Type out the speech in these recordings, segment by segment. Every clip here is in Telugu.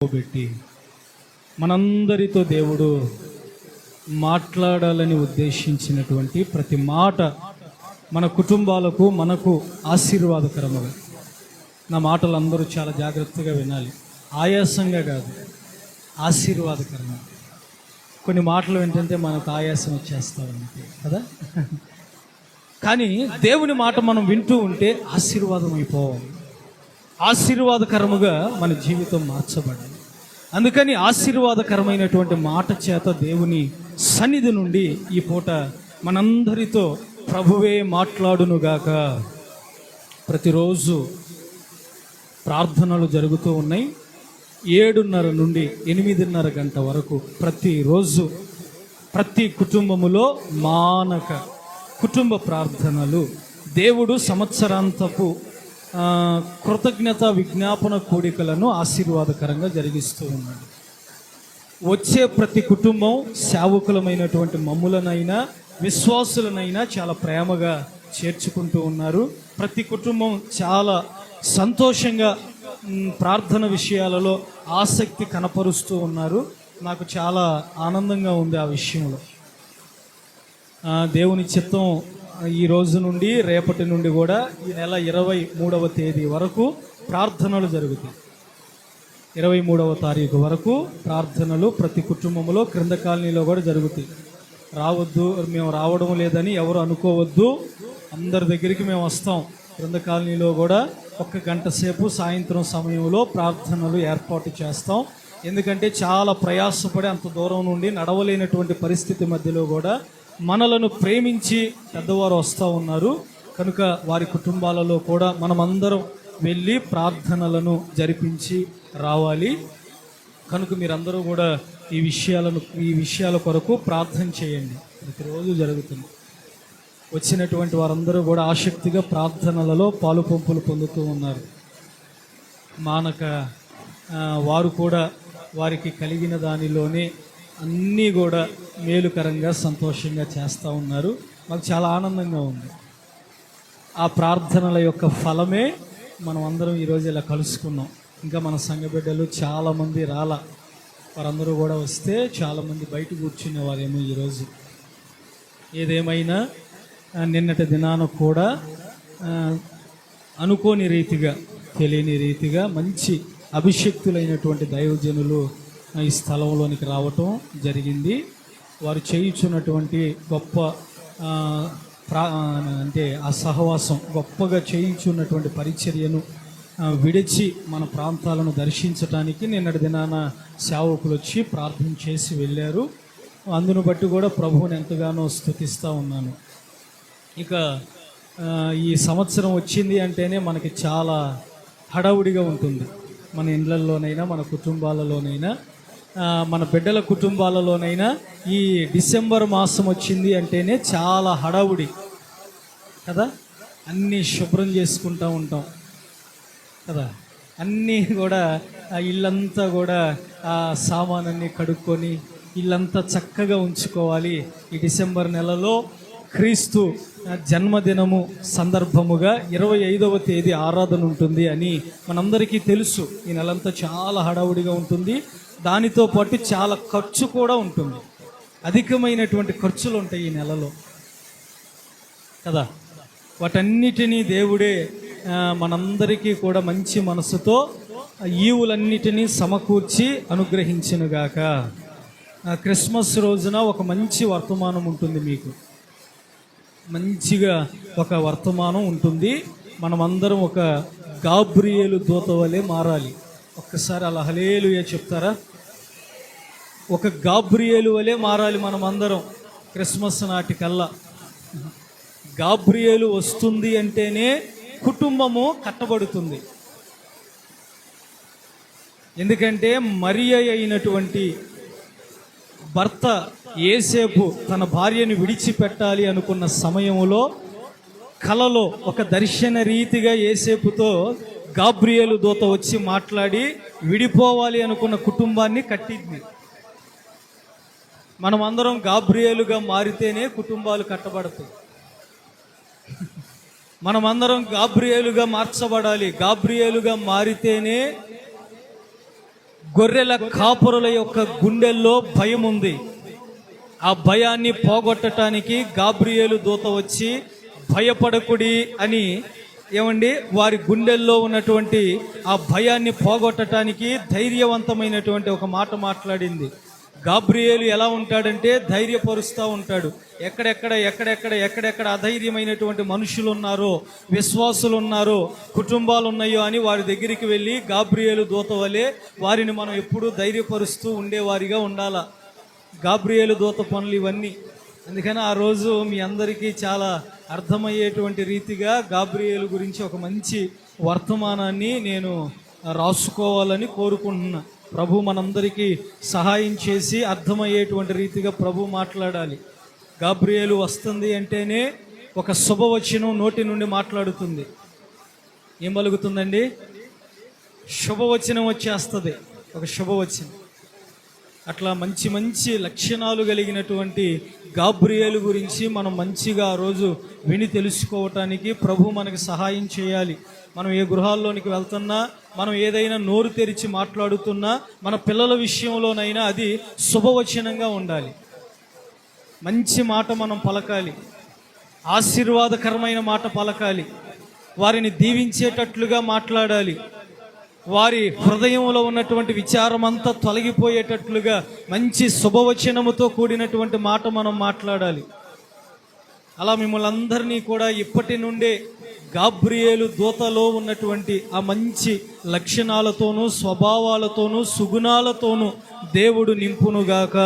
పెట్టి మనందరితో దేవుడు మాట్లాడాలని ఉద్దేశించినటువంటి ప్రతి మాట మన కుటుంబాలకు మనకు ఆశీర్వాదకరముగా. నా మాటలు అందరూ చాలా జాగ్రత్తగా వినాలి. ఆయాసంగా కాదు, ఆశీర్వాదకరంగా. కొన్ని మాటలు ఏంటంటే మనకు ఆయాసం వచ్చేస్తామంటే కదా, కానీ దేవుని మాట మనం వింటూ ఉంటే ఆశీర్వాదం అయిపోవాలి. ఆశీర్వాదకరముగా మన జీవితం మార్చబడాలి. అందుకని ఆశీర్వాదకరమైనటువంటి మాట చేత దేవుని సన్నిధి నుండి ఈ పూట మనందరితో ప్రభువే మాట్లాడునుగాక. ప్రతిరోజు ప్రార్థనలు జరుగుతూ ఉన్నాయి. 7:30 నుండి 8:30 గంట వరకు ప్రతిరోజు ప్రతి కుటుంబములో మానక కుటుంబ ప్రార్థనలు. దేవుడు సంవత్సరాంతపు కృతజ్ఞత విజ్ఞాపన కూడికలను ఆశీర్వాదకరంగా జరిగిస్తూ ఉన్నాడు. వచ్చే ప్రతి కుటుంబం సేవకులమైనటువంటి మమ్ములనైనా విశ్వాసులనైనా చాలా ప్రేమగా చేర్చుకుంటూ ఉన్నారు. ప్రతి కుటుంబం చాలా సంతోషంగా ప్రార్థన విషయాలలో ఆసక్తి కనపరుస్తూ ఉన్నారు. నాకు చాలా ఆనందంగా ఉంది ఆ విషయంలో. దేవుని చిత్తం ఈ రోజు నుండి రేపటి నుండి కూడా ఈ నెల 23వ తేదీ వరకు ప్రార్థనలు జరుగుతాయి. 23వ తారీఖు వరకు ప్రార్థనలు ప్రతి కుటుంబంలో క్రింద కాలనీలో కూడా జరుగుతాయి. రావద్దు, మేము రావడం లేదని ఎవరు అనుకోవద్దు. అందరి దగ్గరికి మేము వస్తాం. క్రింద కాలనీలో కూడా 1 గంట సేపు సాయంత్రం సమయంలో ప్రార్థనలు ఏర్పాటు చేస్తాం. ఎందుకంటే చాలా ప్రయాసపడి అంత దూరం నుండి నడవలేనటువంటి పరిస్థితి మధ్యలో కూడా మనలను ప్రేమించి పెద్దవారు వస్తూ ఉన్నారు. కనుక వారి కుటుంబాలలో కూడా మనమందరం వెళ్ళి ప్రార్థనలను జరిపించి రావాలి. కనుక మీరందరూ కూడా ఈ విషయాల కొరకు ప్రార్థన చేయండి. ప్రతిరోజు జరుగుతుంది. వచ్చినటువంటి వారందరూ కూడా ఆసక్తిగా ప్రార్థనలలో పాలు పంపులు పొందుతూ ఉన్నారు. మానక వారు కూడా వారికి కలిగిన దానిలోనే అన్నీ కూడా మేలుకరంగా సంతోషంగా చేస్తూ ఉన్నారు. మాకు చాలా ఆనందంగా ఉంది. ఆ ప్రార్థనల యొక్క ఫలమే మనం అందరం ఈరోజు ఇలా కలుసుకున్నాం. ఇంకా మన సంఘ బిడ్డలు చాలామంది రాలా. వారందరూ కూడా వస్తే చాలామంది బయట కూర్చునేవారేమో ఈరోజు. ఏదేమైనా నిన్నటి దినాన కూడా అనుకోని రీతిగా, తెలియని రీతిగా మంచి అభిషక్తులైనటువంటి దైవజనులు ఈ స్థలంలోనికి రావటం జరిగింది. వారు చేయించున్నటువంటి గొప్ప అంటే ఆ సహవాసం, గొప్పగా చేయించున్నటువంటి పరిచర్యను విడిచి మన ప్రాంతాలను దర్శించడానికి నిన్నటి దినాన సేవకులు వచ్చి ప్రార్థన చేసి వెళ్ళారు. అందును బట్టి కూడా ప్రభువుని ఎంతగానో స్తుతిస్తూ ఉన్నాను. ఇక ఈ సంవత్సరం వచ్చింది అంటేనే మనకి చాలా హడావుడిగా ఉంటుంది. మన ఇళ్ళల్లోనైనా, మన కుటుంబాలలోనైనా, మన బిడ్డల కుటుంబాలలోనైనా ఈ డిసెంబర్ మాసం వచ్చింది అంటేనే చాలా హడావుడి కదా. అన్నీ శుభ్రం చేసుకుంటూ ఉంటాం కదా. అన్నీ కూడా ఇల్లంతా కూడా ఆ సామానన్నీ కడుక్కొని ఇల్లంతా చక్కగా ఉంచుకోవాలి. ఈ డిసెంబర్ నెలలో క్రీస్తు జన్మదినము సందర్భముగా 25వ తేదీ ఆరాధన ఉంటుంది అని మనందరికీ తెలుసు. ఈ నెలంతా చాలా హడావుడిగా ఉంటుంది. దానితో పాటు చాలా ఖర్చు కూడా ఉంటుంది. అధికమైనటువంటి ఖర్చులు ఉంటాయి ఈ నెలలో కదా. వాటన్నిటినీ దేవుడే మనందరికీ కూడా మంచి మనసుతో ఈవులన్నిటినీ సమకూర్చి అనుగ్రహించునుగాక. క్రిస్మస్ రోజున ఒక మంచి వర్తమానం ఉంటుంది. మీకు మంచిగా ఒక వర్తమానం ఉంటుంది. మనమందరం ఒక గాబ్రియేలు దూత వలె మారాలి. ఒక్కసారి అలా హల్లెలూయా చెప్తారా? ఒక గాబ్రియేలు వలె మారాలి మనమందరం క్రిస్మస్ నాటికల్లా. గాబ్రియేలు వస్తుంది అంటేనే కుటుంబము కట్టబడుతుంది. ఎందుకంటే మరియ అయినటువంటి భర్త యేసేపు తన భార్యను విడిచిపెట్టాలి అనుకున్న సమయంలో కలలో ఒక దర్శన రీతిగా యేసేపుతో గాబ్రియేలు దూత వచ్చి మాట్లాడి విడిపోవాలి అనుకున్న కుటుంబాన్ని కట్టింది. మనం అందరం గాబ్రియేలుగా మారితేనే కుటుంబాలు కట్టబడతాయి. మనమందరం గాబ్రియేలుగా మార్చబడాలి. గాబ్రియేలుగా మారితేనే గొర్రెల కాపురుల యొక్క గుండెల్లో భయం ఉంది. ఆ భయాన్ని పోగొట్టడానికి గాబ్రియేలు దూత వచ్చి భయపడకుడి అని వారి గుండెల్లో ఉన్నటువంటి ఆ భయాన్ని పోగొట్టడానికి ధైర్యవంతమైనటువంటి ఒక మాట మాట్లాడింది. గాబ్రియేలు ఎలా ఉంటాడంటే ధైర్యపరుస్తూ ఉంటాడు. ఎక్కడెక్కడ అధైర్యమైనటువంటి మనుషులు ఉన్నారో, విశ్వాసులు ఉన్నారో, కుటుంబాలు ఉన్నాయో అని వారి దగ్గరికి వెళ్ళి గాబ్రియేలు దూత వలె వారిని మనం ఎప్పుడూ ధైర్యపరుస్తూ ఉండేవారిగా ఉండాలా. గాబ్రియేలు దూత పనులు ఇవన్నీ. అందుకని ఆ రోజు మీ అందరికీ చాలా అర్థమయ్యేటువంటి రీతిగా గాబ్రియేలు గురించి ఒక మంచి వర్తమానాన్ని నేను రాసుకోవాలని కోరుకుంటున్నా. ప్రభు మనందరికీ సహాయం చేసి అర్థమయ్యేటువంటి రీతిగా ప్రభు మాట్లాడాలి. గాబ్రియేలు వస్తుంది అంటేనే ఒక శుభవచనం నోటి నుండి మాట్లాడుతుంది. ఏం పలుకుతుందండి? శుభవచనం వచ్చేస్తుంది, ఒక శుభవచనం. అట్లా మంచి మంచి లక్షణాలు కలిగినటువంటి గాబ్రియేలు గురించి మనం మంచిగా ఆ రోజు విని తెలుసుకోవటానికి ప్రభు మనకి సహాయం చేయాలి. మనం ఏ గృహాల్లోనికి వెళ్తున్నా, మనం ఏదైనా నోరు తెరిచి మాట్లాడుతున్నా, మన పిల్లల విషయంలోనైనా అది శుభవచనంగా ఉండాలి. మంచి మాట మనం పలకాలి, ఆశీర్వాదకరమైన మాట పలకాలి, వారిని దీవించేటట్లుగా మాట్లాడాలి, వారి హృదయంలో ఉన్నటువంటి విచారం అంతా తొలగిపోయేటట్లుగా మంచి శుభవచనముతో కూడినటువంటి మాట మనం మాట్లాడాలి. అలా మిమ్మల్ని అందరినీ కూడా ఇప్పటి నుండే గాబ్రియేలు దూతలో ఉన్నటువంటి ఆ మంచి లక్షణాలతోనూ, స్వభావాలతోనూ, సుగుణాలతోనూ దేవుడు నింపునుగాక.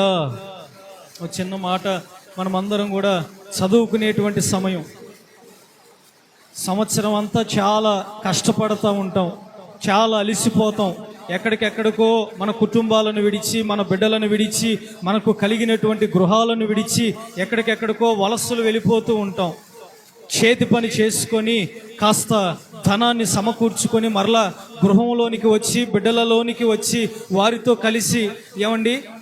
ఒక చిన్న మాట మనమందరం కూడా చదువుకునేటువంటి సమయం. సంవత్సరం అంతా చాలా కష్టపడుతూ ఉంటాం, చాలా అలిసిపోతాం. ఎక్కడికెక్కడికో మన కుటుంబాలను విడిచి, మన బిడ్డలను విడిచి, మనకు కలిగినటువంటి గృహాలను విడిచి ఎక్కడికెక్కడికో వలసలు వెళ్ళిపోతూ ఉంటాం. చేతి పని చేసుకొని కాస్త ధనాన్ని సమకూర్చుకొని మరలా గృహంలోనికి వచ్చి, బిడ్డలలోనికి వచ్చి వారితో కలిసి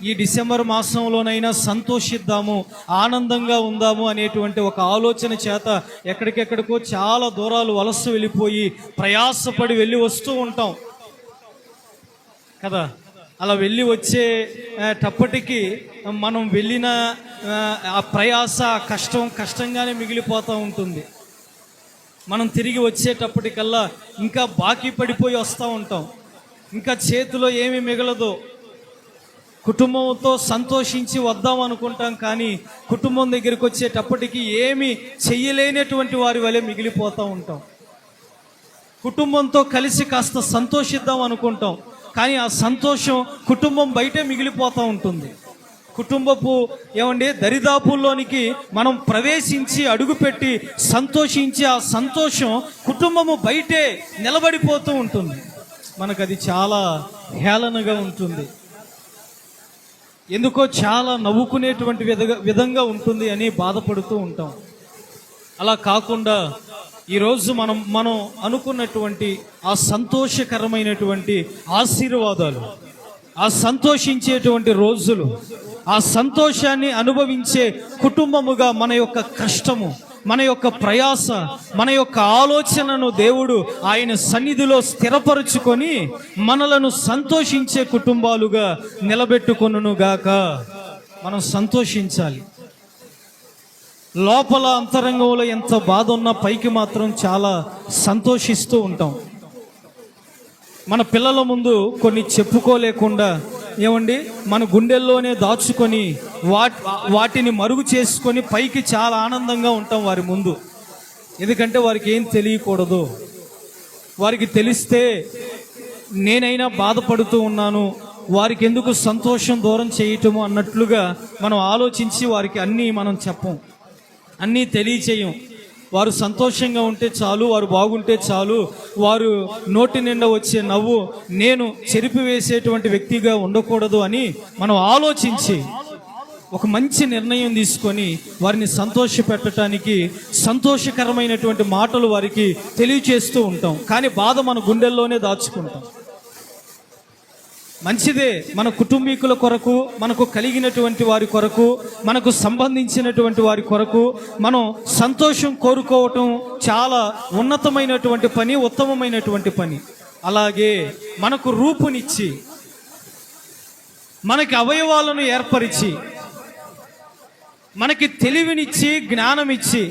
ఈ డిసెంబర్ మాసంలోనైనా సంతోషిద్దాము, ఆనందంగా ఉందాము అనేటువంటి ఒక ఆలోచన చేత ఎక్కడికెక్కడికో చాలా దూరాలు వలస వెళ్ళిపోయి ప్రయాసపడి వెళ్ళి వస్తూ ఉంటాం కదా. అలా వెళ్ళి వచ్చేటప్పటికి మనం వెళ్ళిన ఆ ప్రయాస, కష్టంగానే మిగిలిపోతూ ఉంటుంది. మనం తిరిగి వచ్చేటప్పటికల్లా ఇంకా బాకీ పడిపోయి వస్తూ ఉంటాం, ఇంకా చేతిలో ఏమి మిగలదు. కుటుంబంతో సంతోషించి వద్దాం అనుకుంటాం, కానీ కుటుంబం దగ్గరికి వచ్చేటప్పటికి ఏమి చెయ్యలేనటువంటి వారి వలె మిగిలిపోతూ ఉంటాం. కుటుంబంతో కలిసి కాస్త సంతోషిద్దాం అనుకుంటాం, కానీ ఆ సంతోషం కుటుంబం బయటే మిగిలిపోతూ ఉంటుంది. కుటుంబపు దరిదాపుల్లోనికి మనం ప్రవేశించి అడుగుపెట్టి సంతోషించి ఆ సంతోషం కుటుంబము బయటే నిలబడిపోతూ ఉంటుంది. మనకు అది చాలా హేళనగా ఉంటుంది, ఎందుకో చాలా నవ్వుకునేటువంటి విధంగా ఉంటుంది అని బాధపడుతూ ఉంటాం. అలా కాకుండా ఈరోజు మనం అనుకున్నటువంటి ఆ సంతోషకరమైనటువంటి ఆశీర్వాదాలు, ఆ సంతోషించేటువంటి రోజులు, ఆ సంతోషాన్ని అనుభవించే కుటుంబముగా మన యొక్క కష్టము, మన యొక్క ప్రయాస, మన యొక్క ఆలోచనను దేవుడు ఆయన సన్నిధిలో స్థిరపరుచుకొని మనలను సంతోషించే కుటుంబాలుగా నిలబెట్టుకొనుగాక. మనం సంతోషించాలి. లోపల అంతరంగంలో ఎంత బాధ ఉన్నా పైకి మాత్రం చాలా సంతోషిస్తూ ఉంటాం. మన పిల్లల ముందు కొన్ని చెప్పుకోలేకుండా మన గుండెల్లోనే దాచుకొని వాటిని మరుగు చేసుకొని పైకి చాలా ఆనందంగా ఉంటాం వారి ముందు. ఎందుకంటే వారికి ఏం తెలియకూడదు. వారికి తెలిస్తే నేనైనా బాధపడుతూ ఉన్నాను, వారికి ఎందుకు సంతోషం దూరం చేయటము అన్నట్లుగా మనం ఆలోచించి వారికి అన్నీ మనం చెప్పం, అన్నీ తెలియచేయం. వారు సంతోషంగా ఉంటే చాలు, వారు బాగుంటే చాలు, వారు నోటి నిండా వచ్చే నవ్వు నేను చెరిపివేసేటువంటి వ్యక్తిగా ఉండకూడదు అని మనం ఆలోచించి ఒక మంచి నిర్ణయం తీసుకొని వారిని సంతోషపెట్టడానికి సంతోషకరమైనటువంటి మాటలు వారికి తెలియచేస్తూ ఉంటాం. కానీ బాధ మన గుండెల్లోనే దాచుకుంటాం. మంచిదే, మన కుటుంబీకుల కొరకు, మనకు కలిగినటువంటి వారి కొరకు, మనకు సంబంధించినటువంటి వారి కొరకు మనం సంతోషం కోరుకోవటం చాలా ఉన్నతమైనటువంటి పని, ఉత్తమమైనటువంటి పని. అలాగే మనకు రూపునిచ్చి మనకి అవయవాలను ఏర్పరిచి, మనకి తెలివినిచ్చి, జ్ఞానమిచ్చి,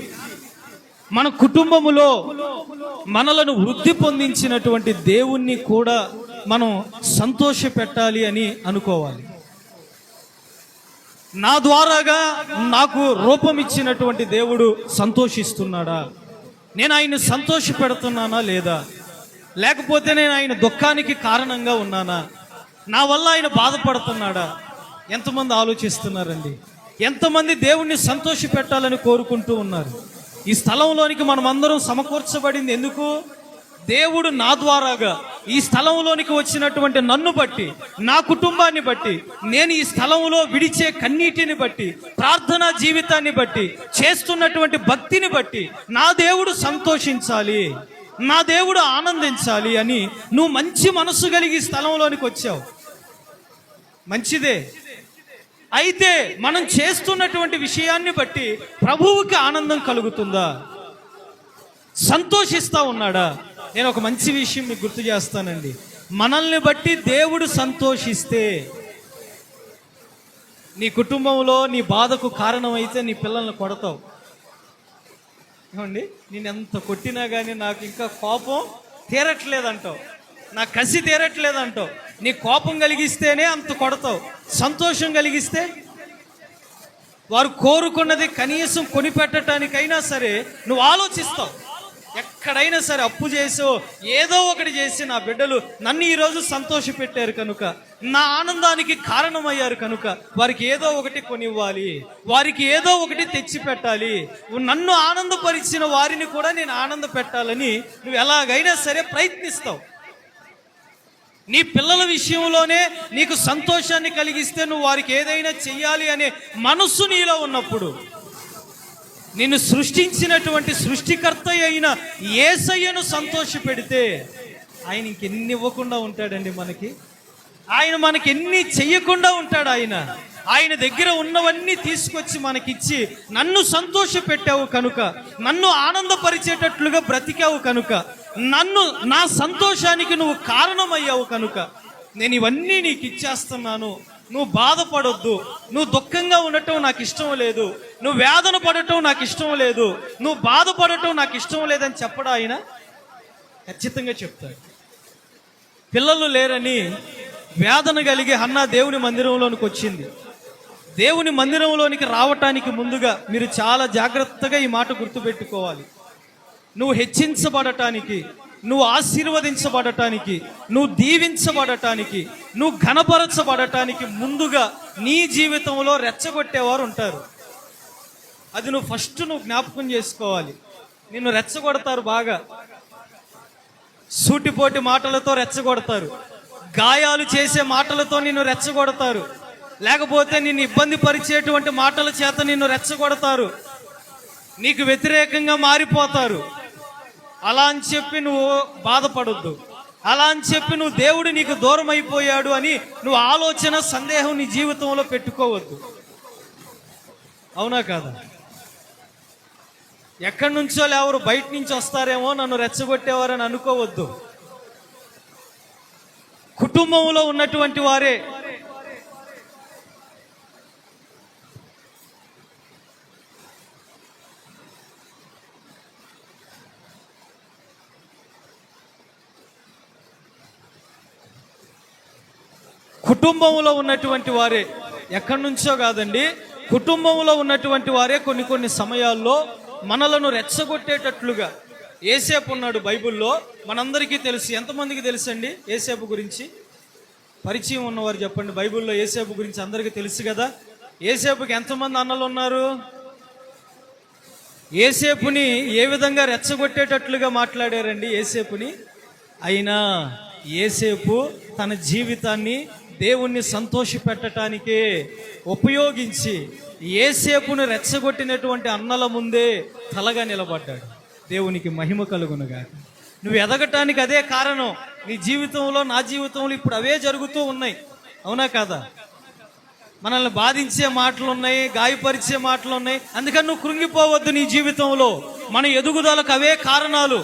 మన కుటుంబములో మనలను వృద్ధి పొందించినటువంటి దేవుణ్ణి కూడా మనం సంతోష పెట్టాలి అని అనుకోవాలి. నా ద్వారాగా నాకు రూపం ఇచ్చినటువంటి దేవుడు సంతోషిస్తున్నాడా? నేను ఆయన్ని సంతోష పెడుతున్నానా లేదా? లేకపోతే నేను ఆయన దుఃఖానికి కారణంగా ఉన్నానా? నా వల్ల ఆయన బాధపడుతున్నాడా? ఎంతమంది ఆలోచిస్తున్నారండి? ఎంతమంది దేవుణ్ణి సంతోష పెట్టాలని కోరుకుంటూ ఉన్నారు? ఈ స్థలంలోనికి మనం అందరం సమకూర్చబడింది ఎందుకు? దేవుడు నా ద్వారాగా ఈ స్థలంలోనికి వచ్చినటువంటి నన్ను బట్టి, నా కుటుంబాన్ని బట్టి, నేను ఈ స్థలంలో విడిచే కన్నీటిని బట్టి, ప్రార్థనా జీవితాన్ని బట్టి, చేస్తున్నటువంటి భక్తిని బట్టి నా దేవుడు సంతోషించాలి, నా దేవుడు ఆనందించాలి అని నువ్వు మంచి మనస్సు కలిగి స్థలంలోనికి వచ్చావు. మంచిదే. అయితే మనం చేస్తున్నటువంటి విషయాన్ని బట్టి ప్రభువుకి ఆనందం కలుగుతుందా? సంతోషిస్తా ఉన్నాడా? నేను ఒక మంచి విషయం మీకు గుర్తు చేస్తానండి. మనల్ని బట్టి దేవుడు సంతోషిస్తే, నీ కుటుంబంలో నీ బాధకు కారణమైతే నీ పిల్లల్ని కొడతావు. ఏమండి, నేను ఎంత కొట్టినా కానీ నాకు ఇంకా కోపం తీరట్లేదంటావు, నా కసి తీరట్లేదంటావు. నీ కోపం కలిగిస్తేనే అంత కొడతావు. సంతోషం కలిగిస్తే వారు కోరుకున్నది కనీసం కొనిపెట్టడానికైనా సరే నువ్వు ఆలోచిస్తావు. ఎక్కడైనా సరే అప్పు చేసో ఏదో ఒకటి చేసి నా బిడ్డలు నన్ను ఈరోజు సంతోష పెట్టారు కనుక, నా ఆనందానికి కారణమయ్యారు కనుక వారికి ఏదో ఒకటి కొనివ్వాలి, వారికి ఏదో ఒకటి తెచ్చి పెట్టాలి, నన్ను ఆనందపరిచిన వారిని కూడా నేను ఆనంద పెట్టాలని నువ్వు ఎలాగైనా సరే ప్రయత్నిస్తావు. నీ పిల్లల విషయంలోనే నీకు సంతోషాన్ని కలిగిస్తే నువ్వు వారికి ఏదైనా చెయ్యాలి అనే మనస్సు నీలో ఉన్నప్పుడు, నిన్ను సృష్టించినటువంటి సృష్టికర్త అయిన యేసయ్యను సంతోష పెడితే ఆయన ఇంకెన్ని ఇవ్వకుండా ఉంటాడండి మనకి? ఆయన మనకి ఎన్ని చెయ్యకుండా ఉంటాడు? ఆయన దగ్గర ఉన్నవన్నీ తీసుకొచ్చి మనకిచ్చి నన్ను సంతోష పెట్టావు కనుక, నన్ను ఆనందపరిచేటట్లుగా బ్రతికావు కనుక, నా సంతోషానికి నువ్వు కారణమయ్యావు కనుక నేను ఇవన్నీ నీకు ఇచ్చేస్తున్నాను, నువ్వు బాధపడొద్దు, నువ్వు దుఃఖంగా ఉండటం నాకు ఇష్టం లేదు, నువ్వు వేదన పడటం నాకు ఇష్టం లేదు, నువ్వు బాధపడటం నాకు ఇష్టం లేదని చెప్పడా ఆయన? ఖచ్చితంగా చెప్తాడు. పిల్లలు లేరని వేదన కలిగి హన్నా దేవుని మందిరంలోనికి వచ్చింది. దేవుని మందిరంలోనికి రావటానికి ముందుగా మీరు చాలా జాగ్రత్తగా ఈ మాట గుర్తుపెట్టుకోవాలి. నువ్వు హెచ్చించబడటానికి, నువ్వు ఆశీర్వదించబడటానికి, నువ్వు దీవించబడటానికి, నువ్వు ఘనపరచబడటానికి ముందుగా నీ జీవితంలో రెచ్చగొట్టేవారు ఉంటారు. అది నువ్వు ఫస్ట్ జ్ఞాపకం చేసుకోవాలి. నిన్ను రెచ్చగొడతారు, బాగా సూటిపోటి మాటలతో రెచ్చగొడతారు, గాయాలు చేసే మాటలతో నిన్ను రెచ్చగొడతారు, లేకపోతే నిన్ను ఇబ్బంది పరిచేటువంటి మాటల చేత నిన్ను రెచ్చగొడతారు, నీకు వ్యతిరేకంగా మారిపోతారు. అలా అని చెప్పి నువ్వు బాధపడొద్దు. అలా అని చెప్పి నువ్వు దేవుడు నీకు దూరం అయిపోయాడు అని నువ్వు ఆలోచన, సందేహం నీ జీవితంలో పెట్టుకోవద్దు. అవునా కాదా? ఎక్కడి నుంచో ఎవరు బయట నుంచి వస్తారేమో నన్ను రెచ్చగొట్టేవారని అనుకోవద్దు. కుటుంబంలో ఉన్నటువంటి వారే ఎక్కడి నుంచో కాదండి, కుటుంబంలో ఉన్నటువంటి వారే కొన్ని సమయాల్లో మనలను రెచ్చగొట్టేటట్లుగా. యేసేపు ఉన్నాడు బైబిల్లో, మనందరికీ తెలుసు. ఎంతమందికి తెలుసండి యేసేపు గురించి? పరిచయం ఉన్నవారు చెప్పండి. బైబిల్లో యేసేపు గురించి అందరికీ తెలుసు కదా. యేసేపుకి ఎంతమంది అన్నలు ఉన్నారు? యేసేపుని ఏ విధంగా రెచ్చగొట్టేటట్లుగా మాట్లాడారండి యేసేపుని? అయినా యేసేపు తన జీవితాన్ని దేవుణ్ణి సంతోష పెట్టడానికే ఉపయోగించి యేసేపును రెచ్చగొట్టినటువంటి అన్నల ముందే తలగా నిలబడ్డాడు. దేవునికి మహిమ కలుగునుగా. నువ్వు ఎదగటానికి అదే కారణం. నీ జీవితంలో, నా జీవితంలో ఇప్పుడు అవే జరుగుతూ ఉన్నాయి. అవునా కాదా? మనల్ని బాధించే మాటలు ఉన్నాయి, గాయపరిచే మాటలు ఉన్నాయి. అందుకని నువ్వు కృంగిపోవద్దు. నీ జీవితంలో మన ఎదుగుదలకు అవే కారణాలు,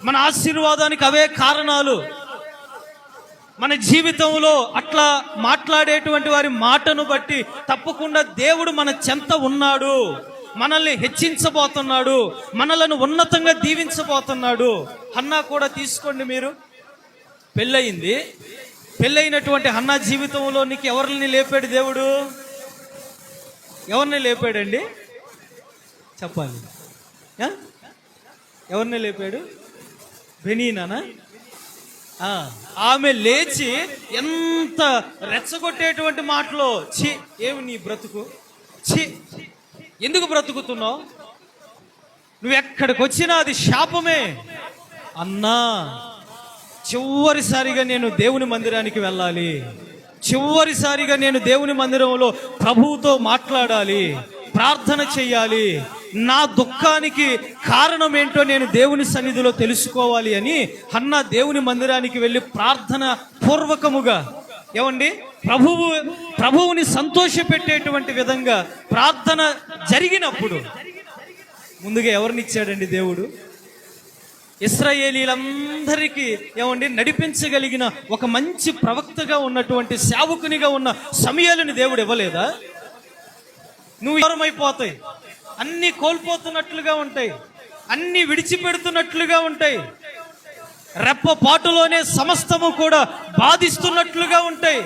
మన ఆశీర్వాదానికి అవే కారణాలు. మన జీవితంలో అట్లా మాట్లాడేటువంటి వారి మాటను బట్టి తప్పకుండా దేవుడు మన చెంత ఉన్నాడు, మనల్ని హెచ్చించబోతున్నాడు, మనలను ఉన్నతంగా దీవించబోతున్నాడు. హన్నా కూడా తీసుకోండి మీరు. పెళ్ళయింది. పెళ్ళైనటువంటి హన్నా జీవితంలో నీకు ఎవరిని లేపాడు దేవుడు? ఎవరిని లేపాడండి? చెప్పాలి. ఎవరిని లేపాడు? బెనీనానా? ఆమె లేచి ఎంత రెచ్చగొట్టేటువంటి మాటలో, ఛీ ఏమి నీ బ్రతుకు, ఛీ ఎందుకు బ్రతుకుతున్నావు, నువ్వు ఎక్కడికి వచ్చినా అది శాపమే. అన్నా చివరిసారిగా నేను దేవుని మందిరానికి వెళ్ళాలి, చివరిసారిగా నేను దేవుని మందిరంలో ప్రభువుతో మాట్లాడాలి, ప్రార్థన చెయ్యాలి, నా దుఃఖానికి కారణం ఏంటో నేను దేవుని సన్నిధిలో తెలుసుకోవాలి అని హన్నా దేవుని మందిరానికి వెళ్ళి ప్రార్థన పూర్వకముగా, ఏమండి, ప్రభువుని సంతోషపెట్టేటువంటి విధంగా ప్రార్థన జరిగినప్పుడు ముందుగా ఎవరిని ఇచ్చాడండి దేవుడు? ఇశ్రాయేలీలందరికీ ఏమండి నడిపించగలిగిన ఒక మంచి ప్రవక్తగా ఉన్నటువంటి సేవకునిగా ఉన్న సమూయేలుని దేవుడు ఇవ్వలేదా? నువ్వు దూరమైపోతాయి, అన్ని కోల్పోతున్నట్లుగా ఉంటాయి, అన్ని విడిచిపెడుతున్నట్లుగా ఉంటాయి, రెప్పపాటులోనే సమస్తము కూడా బాధిస్తున్నట్లుగా ఉంటాయి.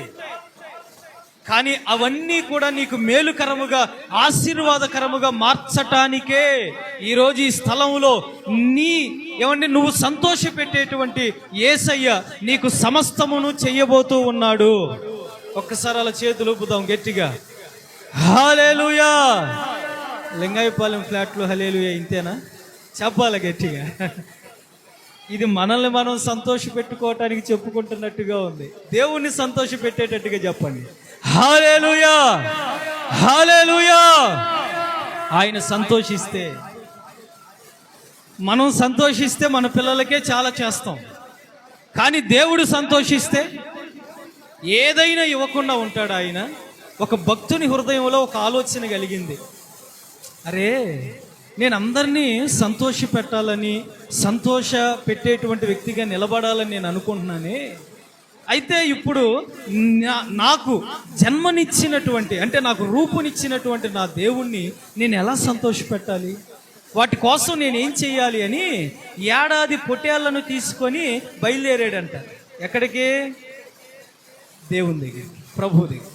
కానీ అవన్నీ కూడా నీకు మేలుకరముగా, ఆశీర్వాదకరముగా మార్చటానికే ఈరోజు ఈ స్థలంలో నువ్వు సంతోషపెట్టేటువంటి యేసయ్య నీకు సమస్తమును చెయ్యబోతూ ఉన్నాడు. ఒక్కసారి అలా చేతులు ఊపుదాం గట్టిగా, హల్లెలూయా. లింగాయపాలెం ఫ్లాట్లు హల్లెలూయా ఇంతేనా? చెప్పాలి గట్టిగా. ఇది మనల్ని మనం సంతోష పెట్టుకోవటానికి చెప్పుకుంటున్నట్టుగా ఉంది. దేవుణ్ణి సంతోష పెట్టేటట్టుగా చెప్పండి, హల్లెలూయా, హల్లెలూయా. ఆయన సంతోషిస్తే, మనం సంతోషిస్తే మన పిల్లలకే చాలా చేస్తాం. కానీ దేవుడు సంతోషిస్తే ఏదైనా ఇవ్వకుండా ఉంటాడు ఆయన. ఒక భక్తుని హృదయంలో ఒక ఆలోచన కలిగింది, అరే నేను అందరినీ సంతోష పెట్టాలని, సంతోష పెట్టేటువంటి వ్యక్తిగా నిలబడాలని నేను అనుకుంటున్నానే. అయితే ఇప్పుడు నాకు జన్మనిచ్చినటువంటి, అంటే నాకు రూపునిచ్చినటువంటి నా దేవుణ్ణి నేను ఎలా సంతోష పెట్టాలి, వాటి కోసం నేను ఏం చెయ్యాలి అని ఏడాది పొట్టేళ్లను తీసుకొని బయలుదేరాడంట. ఎక్కడికి? దేవుని దగ్గర, ప్రభు దగ్గర.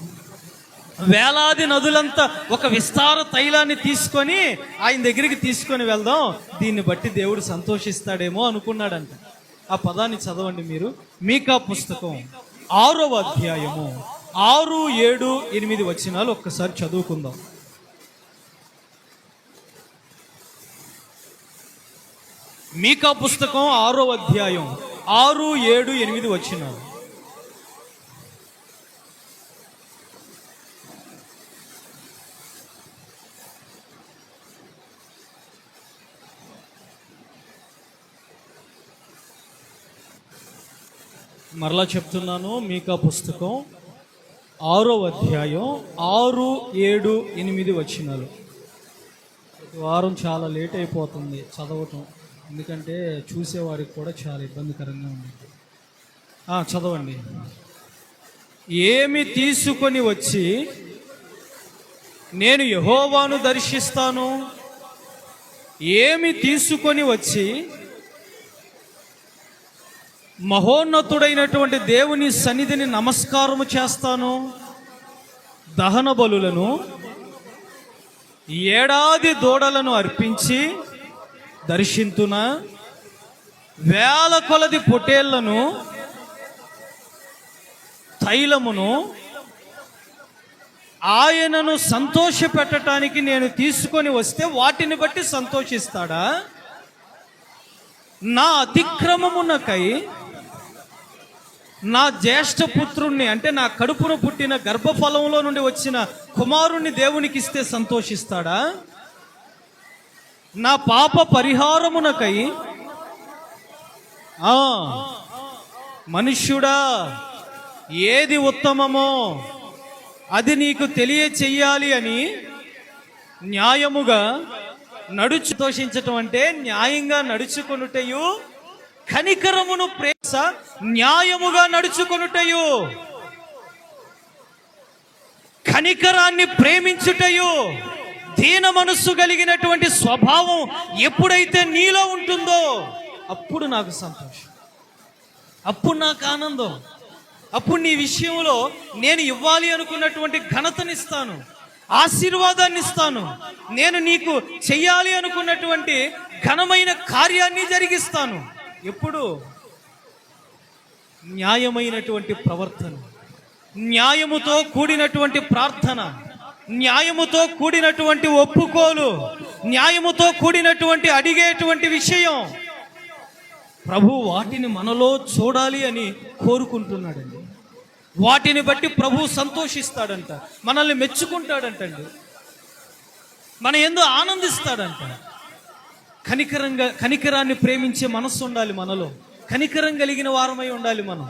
వేలాది నదులంతా ఒక విస్తార తైలాన్ని తీసుకొని ఆయన దగ్గరికి తీసుకొని వెళ్దాం, దీన్ని బట్టి దేవుడు సంతోషిస్తాడేమో అనుకున్నాడంట. ఆ పదాన్ని చదవండి మీరు. మీకా పుస్తకం 6వ అధ్యాయము 6, 7, 8 వచనాలు ఒక్కసారి చదువుకుందాం. మీకా పుస్తకం 6వ అధ్యాయం 6, 7, 8 వచనాలు. మరలా చెప్తున్నాను, మీకా పుస్తకం 6వ అధ్యాయం 6, 7, 8 వచనాలు. ప్రతి వారం చాలా లేట్ అయిపోతుంది చదవటం, ఎందుకంటే చూసేవారికి కూడా చాలా ఇబ్బందికరంగా ఉంది. చదవండి. ఏమి తీసుకొని వచ్చి నేను యెహోవాను దర్శిస్తాను, ఏమి తీసుకొని వచ్చి మహోన్నతుడైనటువంటి దేవుని సన్నిధిని నమస్కారము చేస్తాను, దహన బలులను, ఏడాది దూడలను అర్పించి దర్శింతునా, వేల కొలది పొట్టేళ్లను, తైలమును ఆయనను సంతోష పెట్టడానికి నేను తీసుకొని వస్తే వాటిని బట్టి సంతోషిస్తాడా? నా అతిక్రమమునకై నా జ్యేష్ఠ పుత్రుణ్ణి, అంటే నా కడుపును పుట్టిన గర్భఫలంలో నుండి వచ్చిన కుమారుణ్ణి దేవునికి ఇస్తే సంతోషిస్తాడా? నా పాప పరిహారమునకై మనుష్యుడా ఏది ఉత్తమమో అది నీకు తెలియచెయ్యాలి అని న్యాయముగా సంతోషించటం అంటే న్యాయంగా నడుచుకొనుటయు కనికరమును ప్రేమ న్యాయముగా నడుచుకొనుటయు, కనికరాన్ని ప్రేమించుటయు, దీన మనస్సు కలిగినటువంటి స్వభావం ఎప్పుడైతే నీలో ఉంటుందో అప్పుడు నాకు సంతోషం, అప్పుడు నాకు ఆనందం, అప్పుడు నీ విషయంలో నేను ఇవ్వాలి అనుకున్నటువంటి ఘనతనిస్తాను, ఆశీర్వాదాన్ని ఇస్తాను, నేను నీకు చెయ్యాలి అనుకున్నటువంటి ఘనమైన కార్యాన్ని జరిగిస్తాను. ఎప్పుడు? న్యాయమైనటువంటి ప్రవర్తన, న్యాయముతో కూడినటువంటి ప్రార్థన, న్యాయముతో కూడినటువంటి ఒప్పుకోలు, న్యాయముతో కూడినటువంటి అడిగేటువంటి విషయం. ప్రభు వాటిని మనలో చూడాలి అని కోరుకుంటున్నాడండి. వాటిని బట్టి ప్రభు సంతోషిస్తాడంట, మనల్ని మెచ్చుకుంటాడంటండి, మన యందు ఆనందిస్తాడంట. కనికరాన్ని ప్రేమించే మనస్సు ఉండాలి మనలో, కనికరం కలిగిన వారమై ఉండాలి మనం.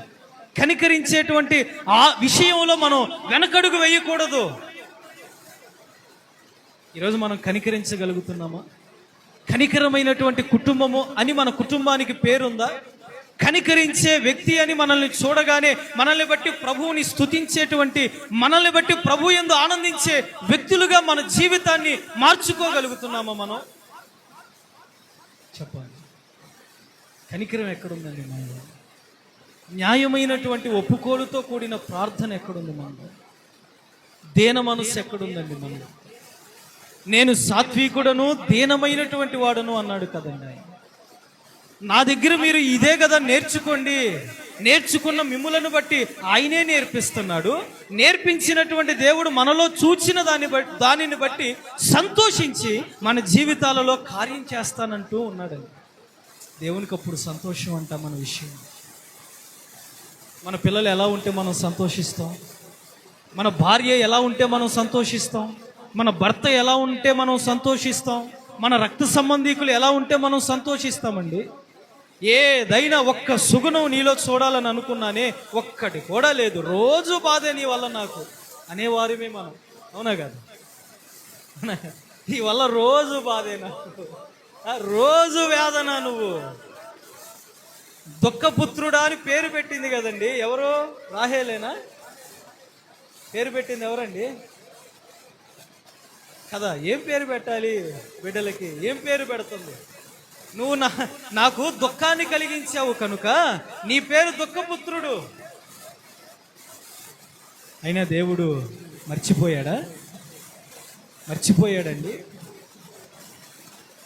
కనికరించేటువంటి ఆ విషయంలో మనం వెనకడుగు వేయకూడదు. ఈరోజు మనం కనికరించగలుగుతున్నామా? కనికరమైనటువంటి కుటుంబము అని మన కుటుంబానికి పేరుందా? కనికరించే వ్యక్తి అని మనల్ని చూడగానే మనల్ని బట్టి ప్రభువుని స్తుతించేటువంటి, మనల్ని బట్టి ప్రభు యందు ఆనందించే వ్యక్తులుగా మన జీవితాన్ని మార్చుకోగలుగుతున్నామా మనం? చెప్పండి. కనికరం ఎక్కడుందండి మనలో? న్యాయమైనటువంటి ఒప్పుకోలుతో కూడిన ప్రార్థన ఎక్కడుంది మనలో? దేన మనస్సు ఎక్కడుందండి మనలో? నేను సాత్వికుడను దీనమైనటువంటి వాడును అన్నాడు కదండి. నా దగ్గర మీరు ఇదే కదా నేర్చుకోండి. నేర్చుకున్న మిమ్ములను బట్టి ఆయనే నేర్పిస్తున్నాడు. నేర్పించినటువంటి దేవుడు మనలో చూచిన దానిని బట్టి సంతోషించి మన జీవితాలలో కార్యం చేస్తానంటూ ఉన్నాడండి. దేవునికి అప్పుడు సంతోషం అంట మన విషయం. మన పిల్లలు ఎలా ఉంటే మనం సంతోషిస్తాం, మన భార్య ఎలా ఉంటే మనం సంతోషిస్తాం, మన భర్త ఎలా ఉంటే మనం సంతోషిస్తాం, మన రక్త సంబంధీకులు ఎలా ఉంటే మనం సంతోషిస్తామండి. ఏదైనా ఒక్క సుగుణం నీలో చూడాలని అనుకున్నానే, ఒక్కటి కూడా లేదు. రోజు బాధే నీ వల్ల నాకు అనేవారిమే మనం. అవునా కాదు? నీ వల్ల రోజు బాధే నాకు, రోజు వేదన. నువ్వు దుఃఖపుత్రుడా అని పేరు పెట్టింది కదండి. ఎవరు? రాహేలేనా? పేరు పెట్టింది ఎవరండి కదా? ఏం పేరు పెట్టాలి బిడ్డలకి? ఏం పేరు పెడుతుంది? నువ్వు నాకు దుఃఖాన్ని కలిగించావు కనుక నీ పేరు దుఃఖపుత్రుడు. అయినా దేవుడు మర్చిపోయాడా? మర్చిపోయాడండి.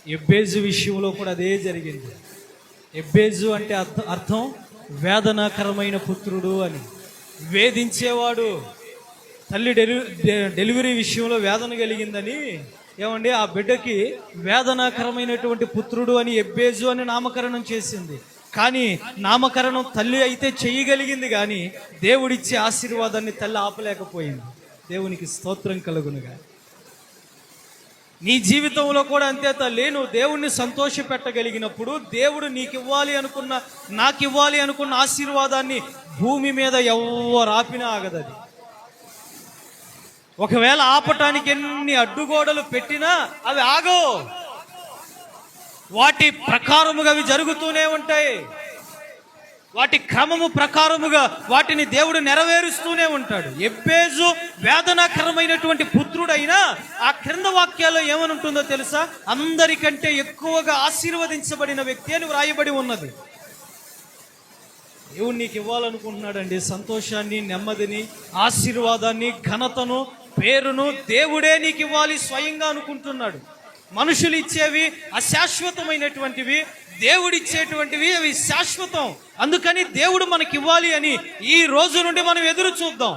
ఎబ్బేజు విషయంలో కూడా అదే జరిగింది. ఎబ్బేజు అంటే అర్థం వేదనాకరమైన పుత్రుడు అని. వేధించేవాడు. తల్లి డెలివరీ విషయంలో వేదన కలిగిందని ఏమండి ఆ బిడ్డకి వేదనాకరమైనటువంటి పుత్రుడు అని ఎబ్బేజు అని నామకరణం చేసింది. కానీ నామకరణం తల్లి అయితే చేయగలిగింది, కానీ దేవుడిచ్చే ఆశీర్వాదాన్ని తల్లి ఆపలేకపోయింది. దేవునికి స్తోత్రం కలుగునుగా. నీ జీవితంలో కూడా అంతే తల్లి. నువ్వు దేవుణ్ణి సంతోష పెట్టగలిగినప్పుడు దేవుడు నాకు ఇవ్వాలి అనుకున్న ఆశీర్వాదాన్ని భూమి మీద ఎవరు ఆపినా ఆగదది. ఒకవేళ ఆపటానికి ఎన్ని అడ్డుగోడలు పెట్టినా అవి ఆగవు. వాటి ప్రకారముగా అవి జరుగుతూనే ఉంటాయి. వాటి క్రమము ప్రకారముగా వాటిని దేవుడు నెరవేరుస్తూనే ఉంటాడు. ఎబ్బేజు వేదనాకరమైనటువంటి పుత్రుడైనా ఆ క్రింద వాక్యాల్లో ఏమని ఉంటుందో తెలుసా? అందరికంటే ఎక్కువగా ఆశీర్వదించబడిన వ్యక్తి అని వ్రాయబడి ఉన్నది. దేవుడు నీకు ఇవ్వాలనుకుంటున్నాడండి సంతోషాన్ని, నెమ్మదిని, ఆశీర్వాదాన్ని, ఘనతను, పేరును దేవుడే నీకు ఇవ్వాలి స్వయంగా అనుకుంటున్నాడు. మనుషులు ఇచ్చేవి అశాశ్వతమైనటువంటివి, దేవుడిచ్చేటువంటివి అవి శాశ్వతం. అందుకని దేవుడు మనకి ఇవ్వాలి అని ఈ రోజు నుండి మనం ఎదురు చూద్దాం.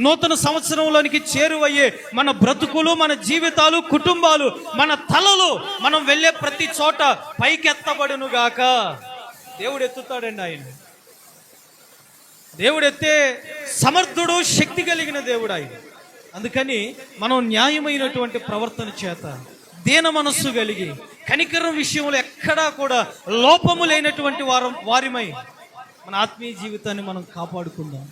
నూతన సంవత్సరంలోనికి చేరువయ్యే మన బ్రతుకులు, మన జీవితాలు, కుటుంబాలు, మన తలలు మనం వెళ్ళే ప్రతి చోట పైకెత్తబడును గాక. దేవుడు ఎత్తుతాడండి. ఆయన దేవుడు ఎత్తే సమర్థుడు, శక్తి కలిగిన దేవుడు ఆయన. అందుకని మనం న్యాయమైనటువంటి ప్రవర్తన చేత, దీన మనస్సు కలిగి, కనికరం విషయంలో ఎక్కడా కూడా లోపము లేనటువంటి వారిమై మన ఆత్మీయ జీవితాన్ని మనం కాపాడుకుందాం.